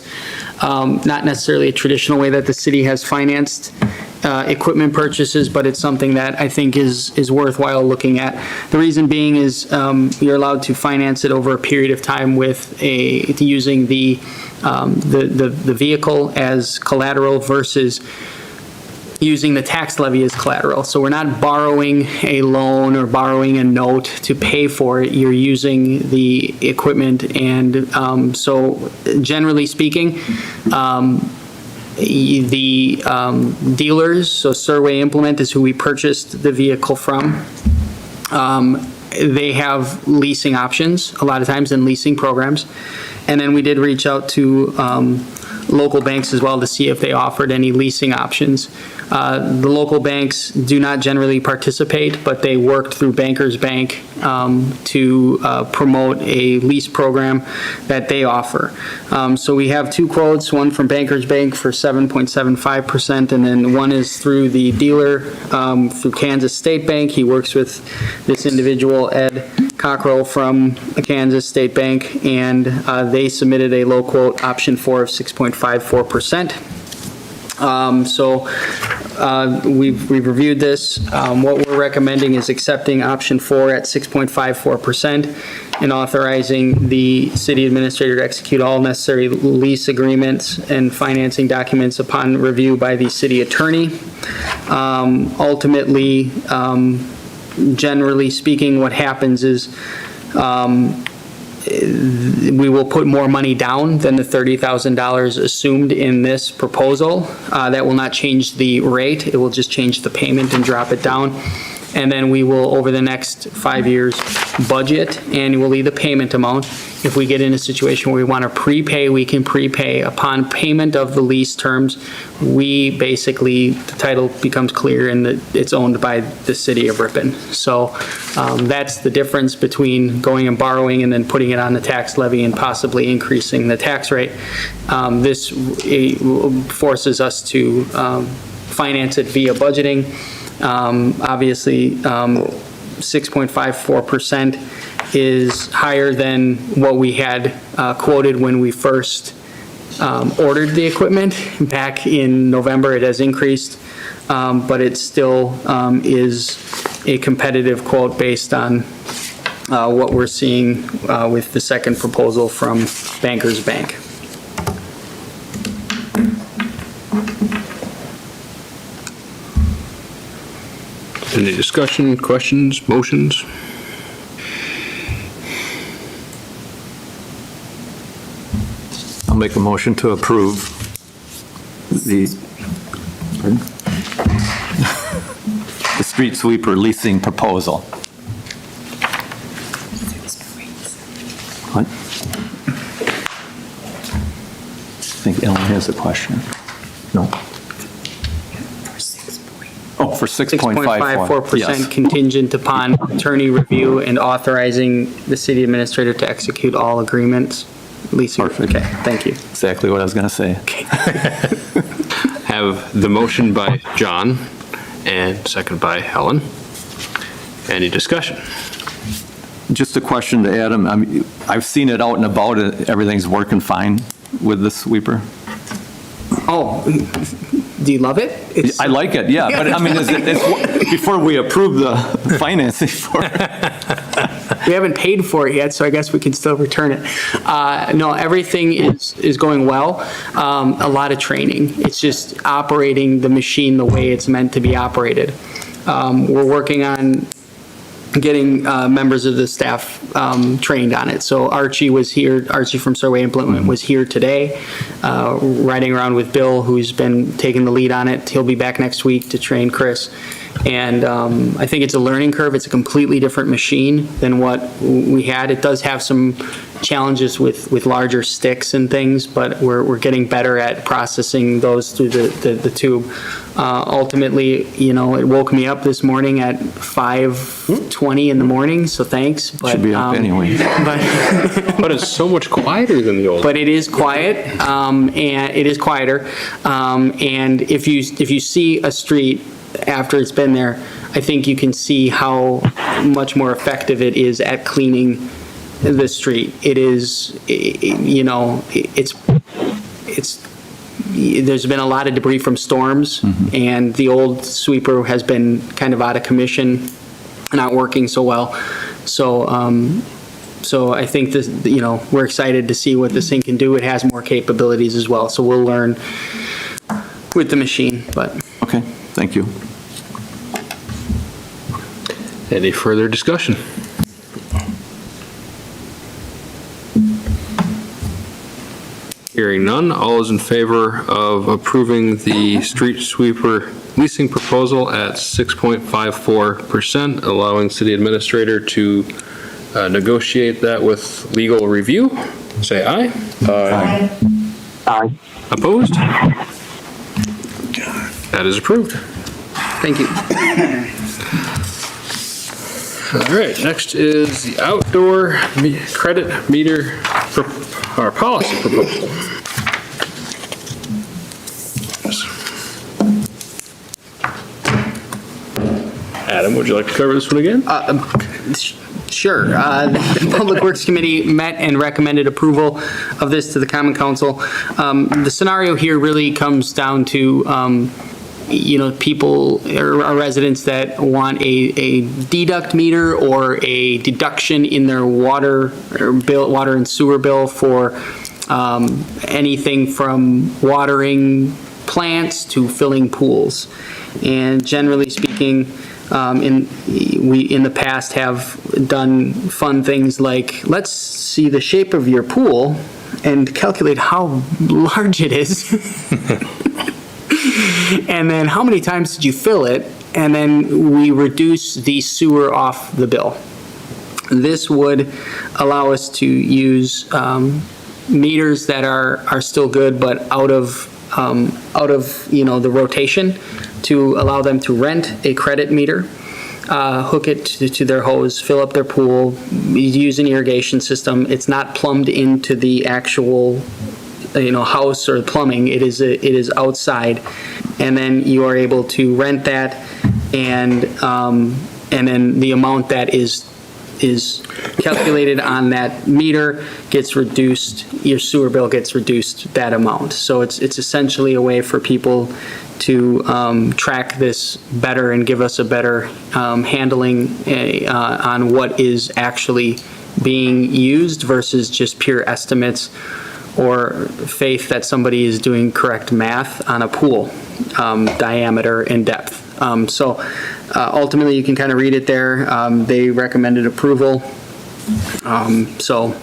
not necessarily a traditional way that the city has financed equipment purchases, but it's something that I think is worthwhile looking at. The reason being is you're allowed to finance it over a period of time with using the vehicle as collateral versus using the tax levy as collateral. So we're not borrowing a loan or borrowing a note to pay for it. You're using the equipment, and so generally speaking, the dealers, so Surway Implement is who we purchased the vehicle from. They have leasing options a lot of times in leasing programs. And then we did reach out to local banks as well to see if they offered any leasing options. The local banks do not generally participate, but they worked through Bankers Bank to promote a lease program that they offer. So we have two quotes, one from Bankers Bank for 7.75%, and then one is through the dealer through Kansas State Bank. He works with this individual, Ed Cockrell from Kansas State Bank, and they submitted a low quote, option 4 of 6.54%. We've reviewed this. What we're recommending is accepting option 4 at 6.54% and authorizing the city administrator to execute all necessary lease agreements and financing documents upon review by the city attorney. Ultimately, generally speaking, what happens is we will put more money down than the $30,000 assumed in this proposal. That will not change the rate. It will just change the payment and drop it down. And then we will, over the next 5 years, budget annually the payment amount. If we get in a situation where we want to prepay, we can prepay. Upon payment of the lease terms, we basically, the title becomes clear and it's owned by the city of Ripon. So that's the difference between going and borrowing and then putting it on the tax levy and possibly increasing the tax rate. This forces us to finance it via budgeting. Obviously, 6.54% is higher than what we had quoted when we first ordered the equipment. Back in November, it has increased, but it still is a competitive quote based on what we're seeing with the second proposal from Bankers Bank. Any discussion, questions, motions? I'll make a motion to approve the the street sweeper leasing proposal. What? I think Ellen has a question. No? Oh, for 6.54%. 6.54% Yes. contingent upon attorney review and authorizing the city administrator to execute all agreements. Leasing. Perfect. Okay, thank you. Exactly what I was going to say. Have the motion by John and second by Helen. Any discussion? Just a question to Adam. I mean, I've seen it out and about. Everything's working fine with the sweeper. Oh, do you love it? It's- I like it, yeah. But I mean, it's before we approve the financing for it. We haven't paid for it yet, so I guess we can still return it. No, everything is going well. A lot of training. It's just operating the machine the way it's meant to be operated. We're working on getting members of the staff trained on it. So Archie was here, Archie from Survey Implement was here today, riding around with Bill, who's been taking the lead on it. He'll be back next week to train Chris. And I think it's a learning curve. It's a completely different machine than what we had. It does have some challenges with larger sticks and things, but we're getting better at processing those through the tube. Ultimately, you know, it woke me up this morning at 5:20 in the morning, so thanks. But, Should be up anyway. But it's so much quieter than the old. But it is quiet, and it is quieter. And if you see a street after it's been there, I think you can see how much more effective it is at cleaning the street. It is, you know, it's there's been a lot of debris from storms, and the old sweeper has been kind of out of commission, not working so well. So, so I think this, you know, we're excited to see what this thing can do. It has more capabilities as well, so we'll learn with the machine, but. Okay, thank you. Any further discussion? Hearing none, all is in favor of approving the street sweeper leasing proposal at 6.54%, allowing city administrator to negotiate that with legal review, say aye. Aye. Aye. Opposed? That is approved. Thank you. All right, next is the outdoor credit meter our policy proposal. Adam, would you like to cover this one again? Sure. The Public Works Committee met and recommended approval of this to the Common Council. The scenario here really comes down to, you know, people or residents that want a deduct meter or a deduction in their water and sewer bill for anything from watering plants to filling pools. And generally speaking, we in the past have done fun things like, let's see the shape of your pool and calculate how large it is. And then how many times did you fill it? And then we reduce the sewer off the bill. This would allow us to use meters that are still good, but out of you know, the rotation, to allow them to rent a credit meter, hook it to their hose, fill up their pool, use an irrigation system. It's not plumbed into the actual, you know, house or plumbing. It is outside, and then you are able to rent that, and then the amount that is calculated on that meter gets reduced. Your sewer bill gets reduced that amount. So it's essentially a way for people to track this better and give us a better handling on what is actually being used versus just pure estimates or faith that somebody is doing correct math on a pool diameter and depth. So ultimately, you can kind of read it there. They recommended approval. So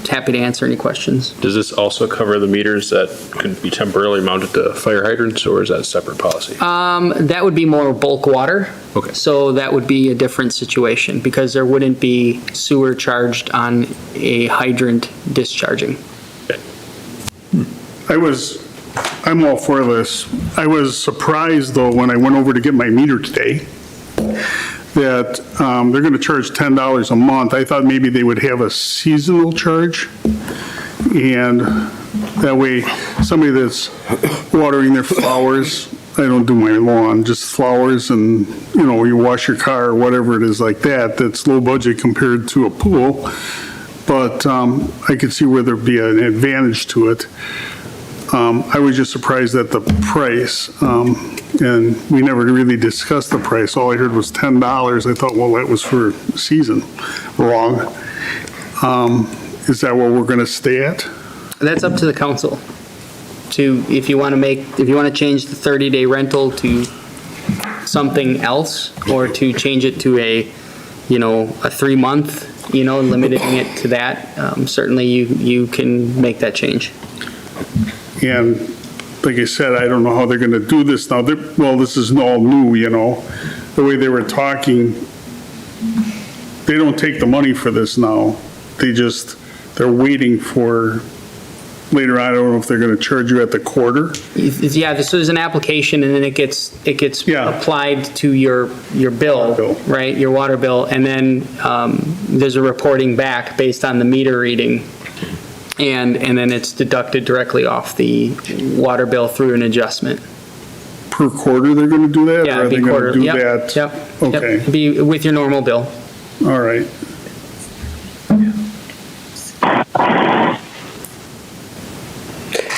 happy to answer any questions. Does this also cover the meters that could be temporarily mounted to fire hydrants, or is that a separate policy? That would be more bulk water. Okay. So that would be a different situation because there wouldn't be sewer charged on a hydrant discharging. I'm all for this. I was surprised, though, when I went over to get my meter today, that they're going to charge $10 a month. I thought maybe they would have a seasonal charge, and that way, somebody that's watering their flowers, I don't do my lawn, just flowers, and, you know, you wash your car or whatever it is like that, that's low budget compared to a pool, but I could see where there'd be an advantage to it. I was just surprised at the price, and we never really discussed the price. All I heard was $10. I thought, well, that was for season. Wrong. Is that what we're going to stay at? That's up to the council to, if you want to change the 30-day rental to something else, or to change it to a 3-month, limiting it to that, certainly you can make that change. And like I said, I don't know how they're going to do this now. Well, this is all new, the way they were talking. They don't take the money for this now. They're waiting for later on. I don't know if they're going to charge you at the quarter. Yeah, this is an application, and then it gets applied to your bill, right? Your water bill, and then there's a reporting back based on the meter reading. And then it's deducted directly off the water bill through an adjustment. Per quarter they're going to do that? Yeah, or are it'd be they going to quarterly. do Yep, that? yep. Okay. Yep. Be with your normal bill. All right.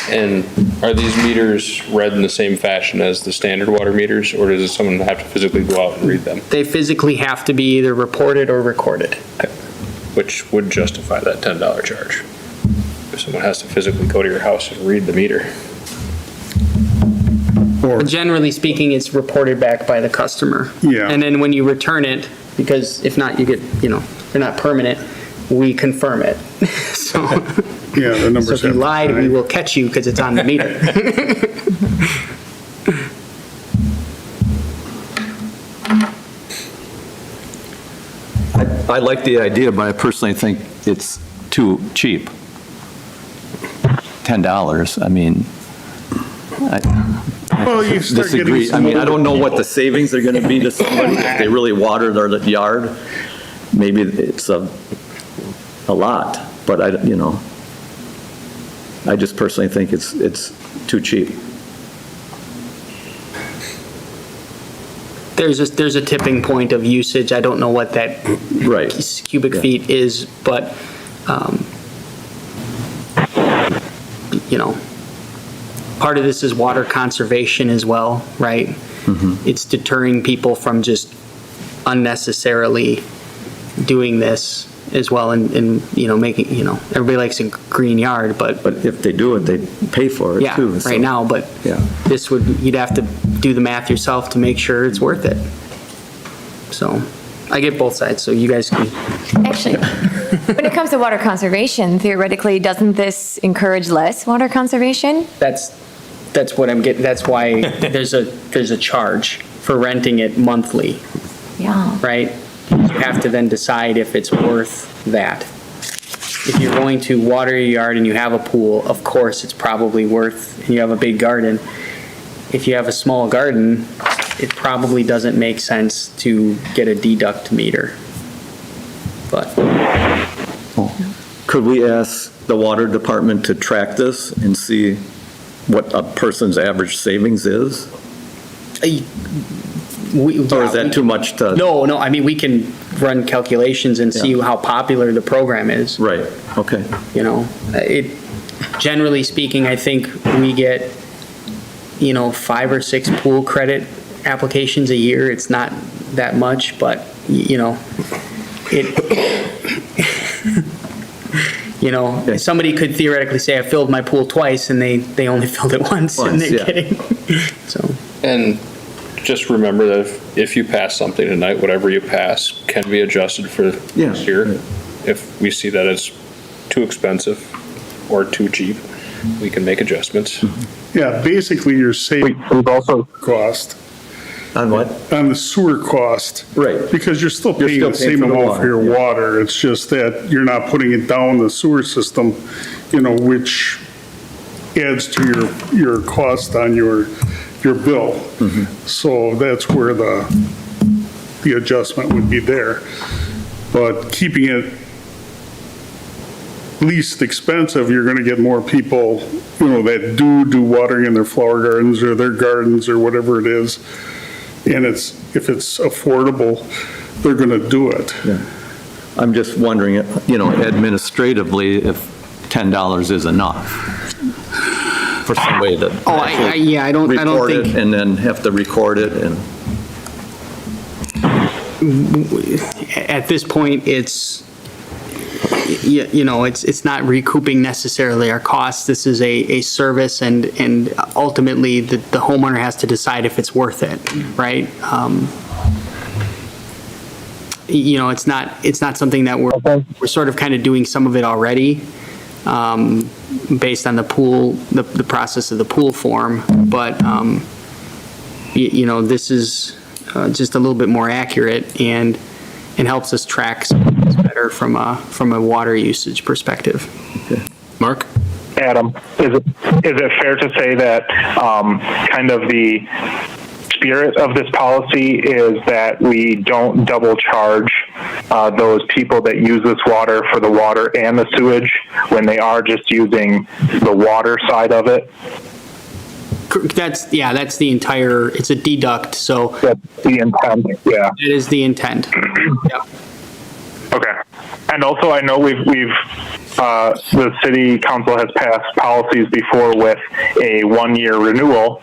And are these meters read in the same fashion as the standard water meters, or does someone have to physically go out and read them? They physically have to be either reported or recorded. Which would justify that $10 charge. If someone has to physically go to your house and read the meter. Generally speaking, it's reported back by the customer. Yeah. And then when you return it, because if not, you get, they're not permanent, we confirm it. So, Yeah, the numbers so if you have to lied, we sign. will catch you because it's on the meter. I like the idea, but I personally think it's too cheap. $10, I mean, Well, you start getting disagree. I some mean, I older don't know what the people. savings are gonna be to somebody if they really water their yard. Maybe it's a lot, but I just personally think it's too cheap. There's a tipping point of usage. I don't know what that Right. cubic Yeah. feet is, but, part of this is water conservation as well, right? It's deterring people from just unnecessarily doing this as well, and making, everybody likes a green yard, but But if they do it, they pay for it yeah, too. so- right now, but Yeah. you'd have to do the math yourself to make sure it's worth it. So, I get both sides, so you guys can. Actually, when it comes to water conservation, theoretically, doesn't this encourage less water conservation? That's what I'm getting, that's why there's a charge for renting it monthly, Yeah. right? You have to then decide if it's worth that. If you're going to water your yard and you have a pool, of course, it's probably worth, and you have a big garden. If you have a small garden, it probably doesn't make sense to get a deduct meter. But, Could we ask the water department to track this and see what a person's average savings is? Or is that too much to? No, I mean, we can run calculations and see how popular the program is. Right, okay. Generally speaking, I think we get, 5 or 6 pool credit applications a year. It's not that much, but, somebody could theoretically say, I filled my pool twice, and they only filled it once, and Once, they're yeah. kidding. So, And just remember that if you pass something tonight, whatever you pass can be adjusted for next year. If we see that it's too expensive or too cheap, we can make adjustments. Yeah, basically you're saving We've also, cost On what? on the sewer cost. Right. Because you're still paying still the paying same for the amount water, for your yeah. water. It's just that you're not putting it down the sewer system, which adds to your cost on your bill. Mm-hmm. So that's where the adjustment would be there. But keeping it least expensive, you're gonna get more people, that do watering in their flower gardens or their gardens or whatever it is. And if it's affordable, they're gonna do it. I'm just wondering, administratively, if $10 is enough for somebody to Oh, I don't report it think, and then have to record it and. at this point, it's not recouping necessarily our costs. This is a service, and ultimately, the homeowner has to decide if it's worth it, right? It's not something that we're sort of kind of doing some of it already, based on the pool, the process of the pool form, but, this is just a little bit more accurate and helps us track some things better from a water usage perspective. Mark? Adam, is it fair to say that kind of the spirit of this policy is that we don't double charge those people that use this water for the water and the sewage when they are just using the water side of it? That's the entire, it's a deduct, so. That's the intent, yeah. It is the intent. Yep. Okay. And also, I know the city council has passed policies before with a 1-year renewal.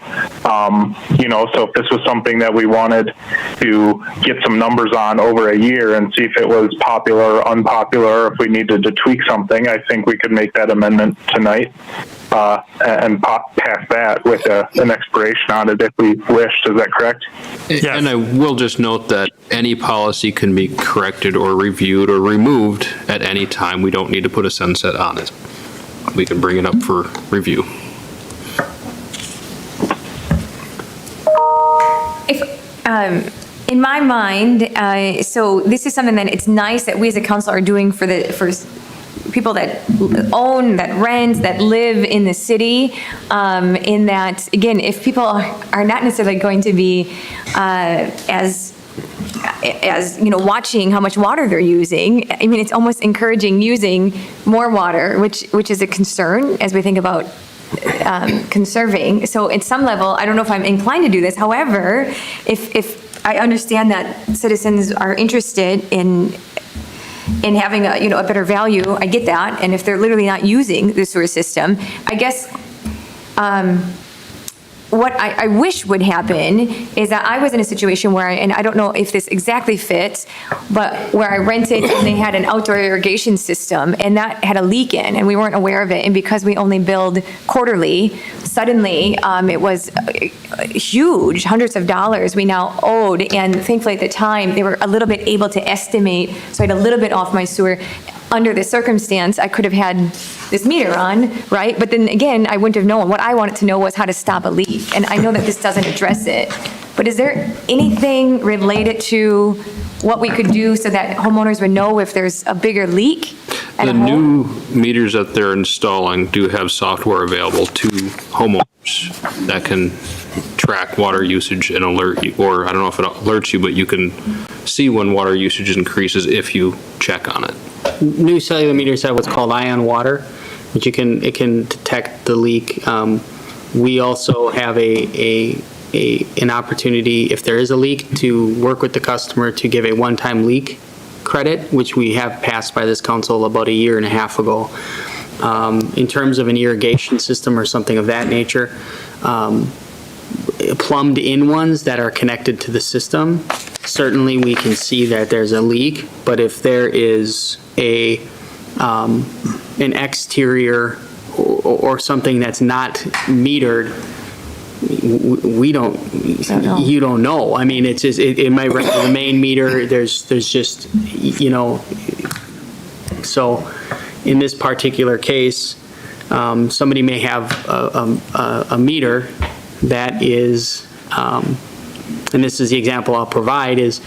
So if this was something that we wanted to get some numbers on over a year and see if it was popular or unpopular, or if we needed to tweak something, I think we could make that amendment tonight and pass that with an expiration on it if we wished. Is that correct? And I will just note that any policy can be corrected or reviewed or removed at any time. We don't need to put a sunset on it. We can bring it up for review. In my mind, so this is something that it's nice that we as a council are doing for people that own, that rent, that live in the city, in that, again, if people are not necessarily going to be as watching how much water they're using, I mean, it's almost encouraging using more water, which is a concern as we think about conserving. So at some level, I don't know if I'm inclined to do this. However, if I understand that citizens are interested in having a better value, I get that. And if they're literally not using the sewer system, I guess what I wish would happen is that I was in a situation where, and I don't know if this exactly fits, but where I rented and they had an outdoor irrigation system and that had a leak in and we weren't aware of it. And because we only billed quarterly, suddenly it was huge, hundreds of dollars we now owed. And thankfully at the time, they were a little bit able to estimate, so I had a little bit off my sewer. Under this circumstance, I could have had this meter on, right? But then again, I wouldn't have known. What I wanted to know was how to stop a leak. And I know that this doesn't address it. But is there anything related to what we could do so that homeowners would know if there's a bigger leak at The a home? new meters that they're installing do have software available to homeowners that can track water usage and alert you, or I don't know if it alerts you, but you can see when water usage increases if you check on it. New cellular meters have what's called ion water, which it can detect the leak. We also have an opportunity, if there is a leak, to work with the customer to give a one-time leak credit, which we have passed by this council about 1.5 years ago. In terms of an irrigation system or something of that nature, plumbed in ones that are connected to the system, certainly we can see that there's a leak, but if there is an exterior or something that's not metered, we don't, know. you don't know. I mean, it's just, it might run to the main meter, there's just, so in this particular case, somebody may have a meter that is, and this is the example I'll provide, is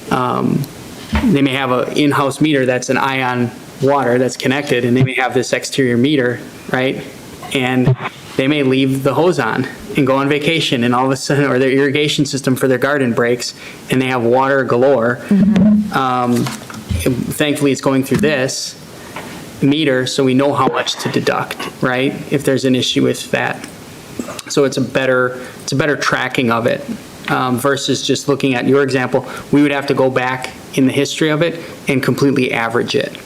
they may have an in-house meter that's an ion water that's connected, and they may have this exterior meter, right? And they may leave the hose on and go on vacation, and all of a sudden, or their irrigation system for their garden breaks, and they have water galore. Thankfully, it's going through this meter, so we know how much to deduct, right? If there's an issue with that. So it's a better tracking of it, versus just looking at your example. We would have to go back in the history of it and completely average it.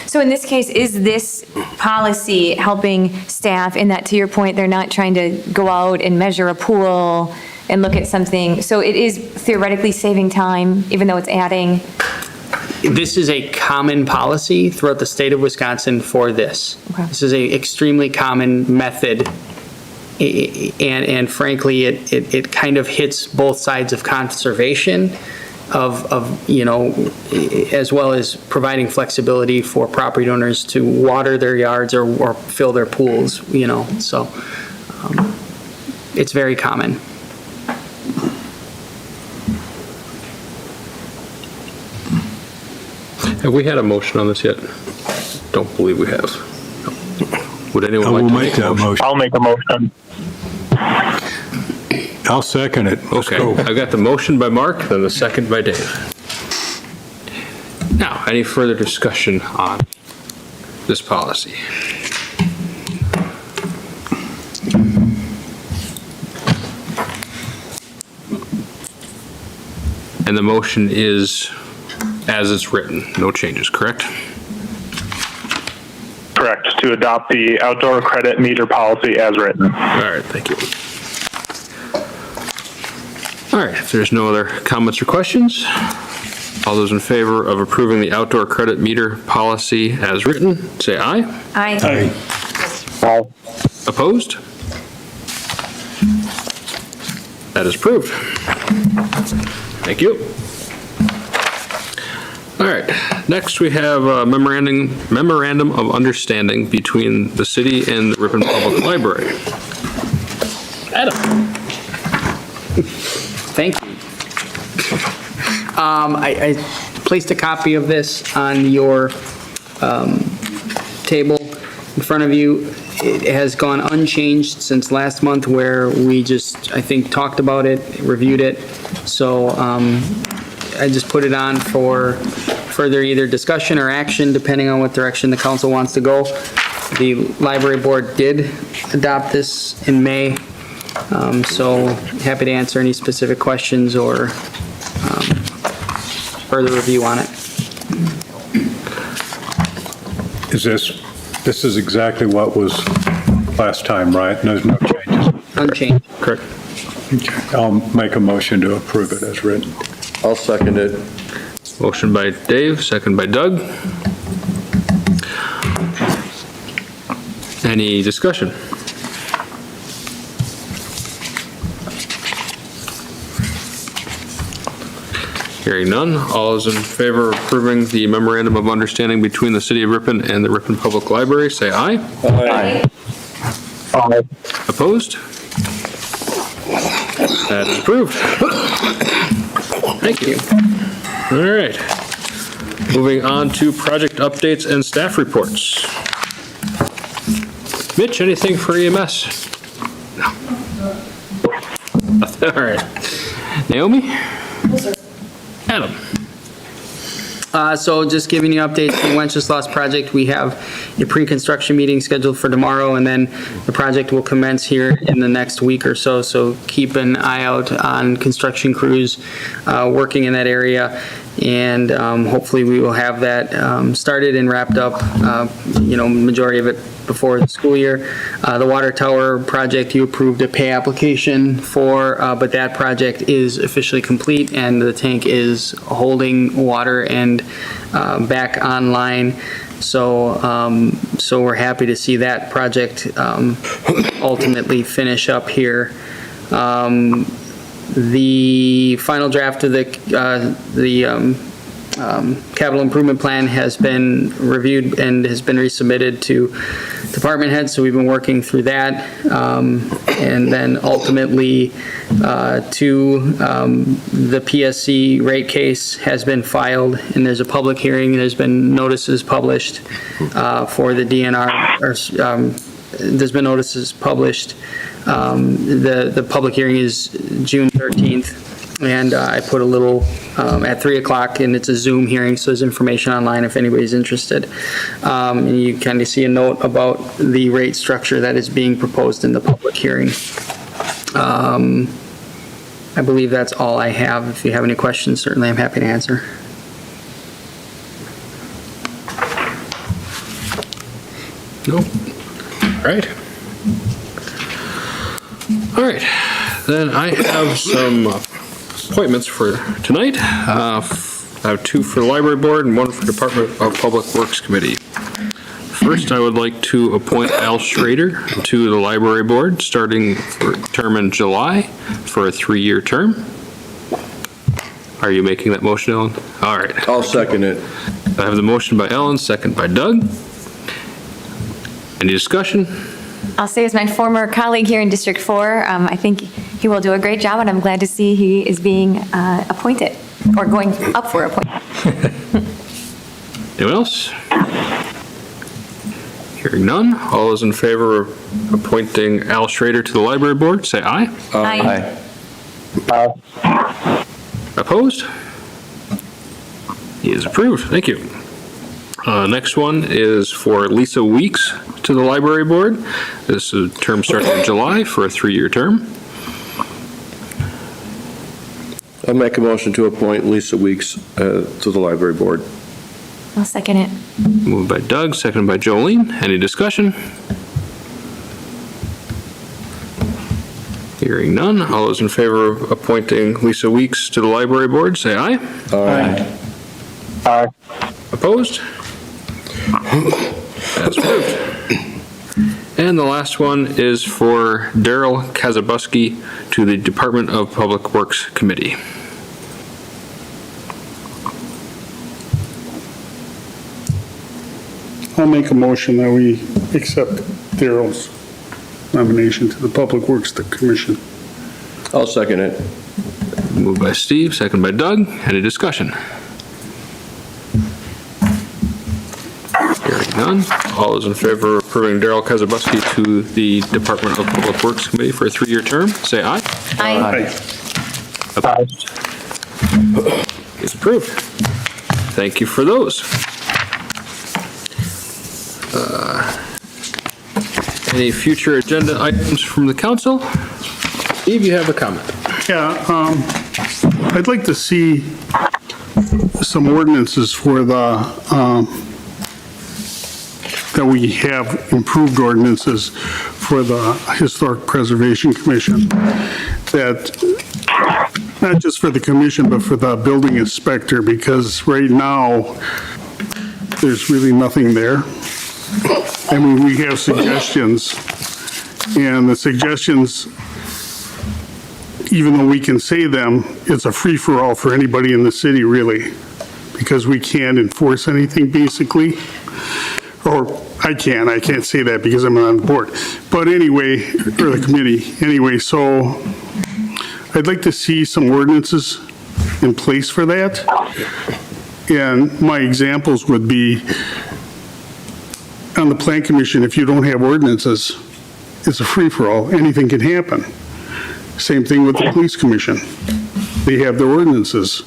So in this case, is this policy helping staff in that, to your point, they're not trying to go out and measure a pool and look at something? So it is theoretically saving time, even though it's adding? This is a common policy throughout the state of Wisconsin for this. Okay. This is a extremely common method, and frankly, it kind of hits both sides of conservation, of as well as providing flexibility for property owners to water their yards or fill their pools, so it's very common. Have we had a motion on this yet? Don't believe we have. Would anyone like to make a motion? I'll make a motion. I'll second it. Let's Okay, go. I've got the motion by Mark, then the second by Dave. Now, any further discussion on this policy? And the motion is as it's written, no changes, correct? Correct, to adopt the outdoor credit meter policy as written. All right, thank you. All right, if there's no other comments or questions, all those in favor of approving the outdoor credit meter policy as written, say aye. Aye. All. Opposed? That is approved. Thank you. All right, next we have a memorandum of understanding between the city and the Ripon Public Library. Adam. Thank you. I placed a copy of this on your table in front of you. It has gone unchanged since last month, where we just, I think, talked about it, reviewed it. So I just put it on for further either discussion or action, depending on what direction the council wants to go. The library board did adopt this in May, so happy to answer any specific questions or further review on it. This is exactly what was last time, right? There's no changes. Unchanged. Correct. I'll make a motion to approve it as written. I'll second it. Motion by Dave, second by Doug. Any discussion? Hearing none, all those in favor of approving the memorandum of understanding between the city of Ripon and the Ripon Public Library, say aye. Aye. Opposed? That is approved. Thank you. All right. Moving on to project updates and staff reports. Mitch, anything for EMS? No. All right. Naomi? Adam? So just giving you updates on the Wenceslas project, we have a pre-construction meeting scheduled for tomorrow, and then the project will commence here in the next week or so. So keep an eye out on construction crews working in that area, and hopefully we will have that started and wrapped up, majority of it before the school year. The water tower project, you approved a pay application for, but that project is officially complete, and the tank is holding water and back online. So we're happy to see that project ultimately finish up here. The final draft of the capital improvement plan has been reviewed and has been resubmitted to department heads, so we've been working through that. And then ultimately, the PSC rate case has been filed, and there's a public hearing, there's been notices published for the DNR, there's been notices published. The public hearing is June 13th. And I put a little at 3 o'clock, and it's a Zoom hearing, so there's information online if anybody's interested. And you kind of see a note about the rate structure that is being proposed in the public hearing. I believe that's all I have. If you have any questions, certainly I'm happy to answer. No. All right. Then I have some appointments for tonight. I have 2 for the library board and 1 for Department of Public Works Committee. First, I would like to appoint Al Schrader to the library board, starting for term in July for a 3-year term. Are you making that motion, Ellen? All right. I'll second it. I have the motion by Ellen, second by Doug. Any discussion? I'll say as my former colleague here in District 4, I think he will do a great job, and I'm glad to see he is being appointed, or going up for appointment. Anyone else? Hearing none, all those in favor of appointing Al Schrader to the library board, say aye. Aye. Opposed? He is approved. Thank you. Next one is for Lisa Weeks to the library board. This is a term starting in July for a 3-year term. I'll make a motion to appoint Lisa Weeks to the library board. I'll second it. Moved by Doug, seconded by Jolene. Any discussion? Hearing none. All those in favor of appointing Lisa Weeks to the library board, say aye. Aye. Opposed? That's approved. And the last one is for Daryl Kazabuski to the Department of Public Works Committee. I'll make a motion that we accept Darrell's nomination to the Public Works Commission. I'll second it. Moved by Steve, second by Doug. Any discussion? Hearing none. All those in favor of approving Daryl Kazabuski to the Department of Public Works Committee for a 3-year term, say aye. Aye. Opposed? It's approved. Thank you for those. Any future agenda items from the council? Steve, you have a comment. Yeah, I'd like to see some ordinances for the, that we have improved ordinances for the Historic Preservation Commission. That, not just for the commission, but for the building inspector, because right now, there's really nothing there. I mean, we have suggestions, and the suggestions, even though we can say them, it's a free-for-all for anybody in the city, really, because we can't enforce anything, basically. Or I can't say that because I'm on the board. But anyway, or the committee, anyway, so I'd like to see some ordinances in place for that. And my examples would be, on the Plan Commission, if you don't have ordinances, it's a free-for-all, anything can happen. Same thing with the Police Commission. They have their ordinances.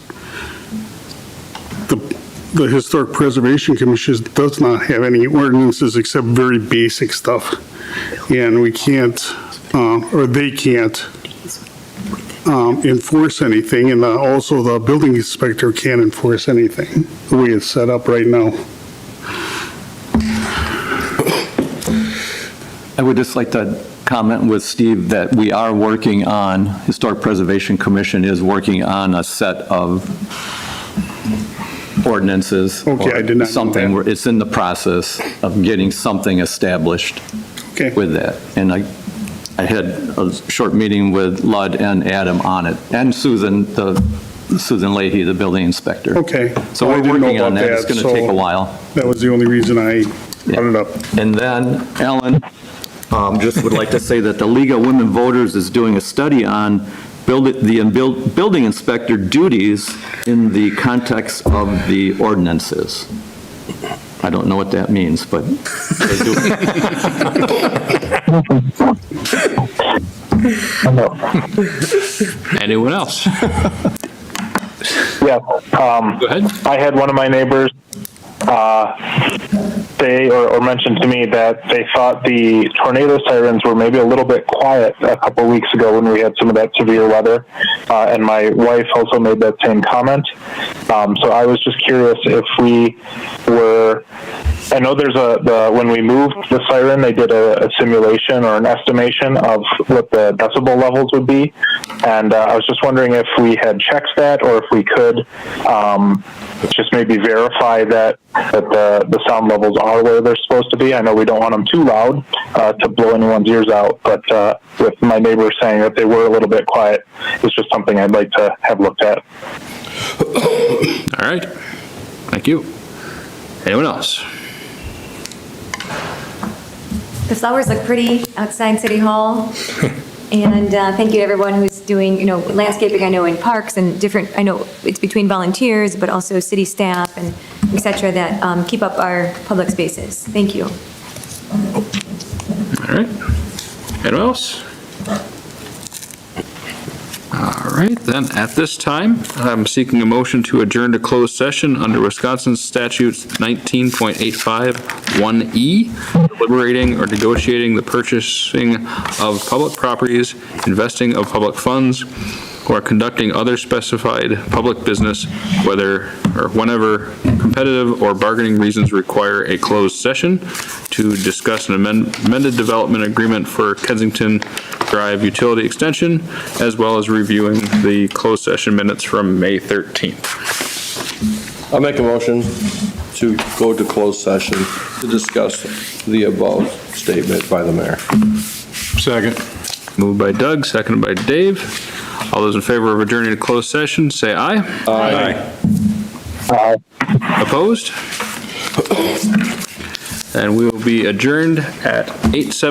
The Historic Preservation Commission does not have any ordinances except very basic stuff. And we can't, or they can't enforce anything, and also the building inspector can't enforce anything, the way it's set up right now. I would just like to comment with Steve that we are working on, Historic Preservation Commission is working on a set of ordinances. Okay, I did not know Something, that. where it's in the process of getting something established Okay. with that. And I had a short meeting with Ludd and Adam on it, and Susan Leahy, the building inspector. Okay. So Well, I we're didn't know working on about that. It's going to so take a while. That was the only reason I brought it up. And then, Ellen, just would like to say that the League of Women Voters is doing a study on building inspector duties in the context of the ordinances. I don't know what that means, but they do. Anyone else? Yeah. Go ahead. I had one of my neighbors say or mention to me that they thought the tornado sirens were maybe a little bit quiet a couple weeks ago when we had some of that severe weather. And my wife also made that same comment. So I was just curious if we were, I know there's when we moved the siren, they did a simulation or an estimation of what the decibel levels would be. And I was just wondering if we had checked that or if we could just maybe verify that the sound levels are where they're supposed to be. I know we don't want them too loud to blow anyone's ears out, but with my neighbor saying that they were a little bit quiet, it's just something I'd like to have looked at. All right. Thank you. Anyone else? The flowers look pretty outside City Hall. And thank you to everyone who's doing, landscaping, I know in parks and different, I know it's between volunteers, but also city staff and et cetera that keep up our public spaces. Thank you. All right. Anyone else? All right, then, at this time, I'm seeking a motion to adjourn to closed session under Wisconsin statutes 19.85(1)E, deliberating or negotiating the purchasing of public properties, investing of public funds, or conducting other specified public business, whether or whenever competitive or bargaining reasons require a closed session, to discuss an amended development agreement for Kensington Drive utility extension, as well as reviewing the closed session minutes from May 13th. I'll make a motion to go to closed session to discuss the above statement by the mayor. Second. Moved by Doug, seconded by Dave. All those in favor of adjourning to closed session, say aye. Aye. Opposed? And we will be adjourned at 8:07.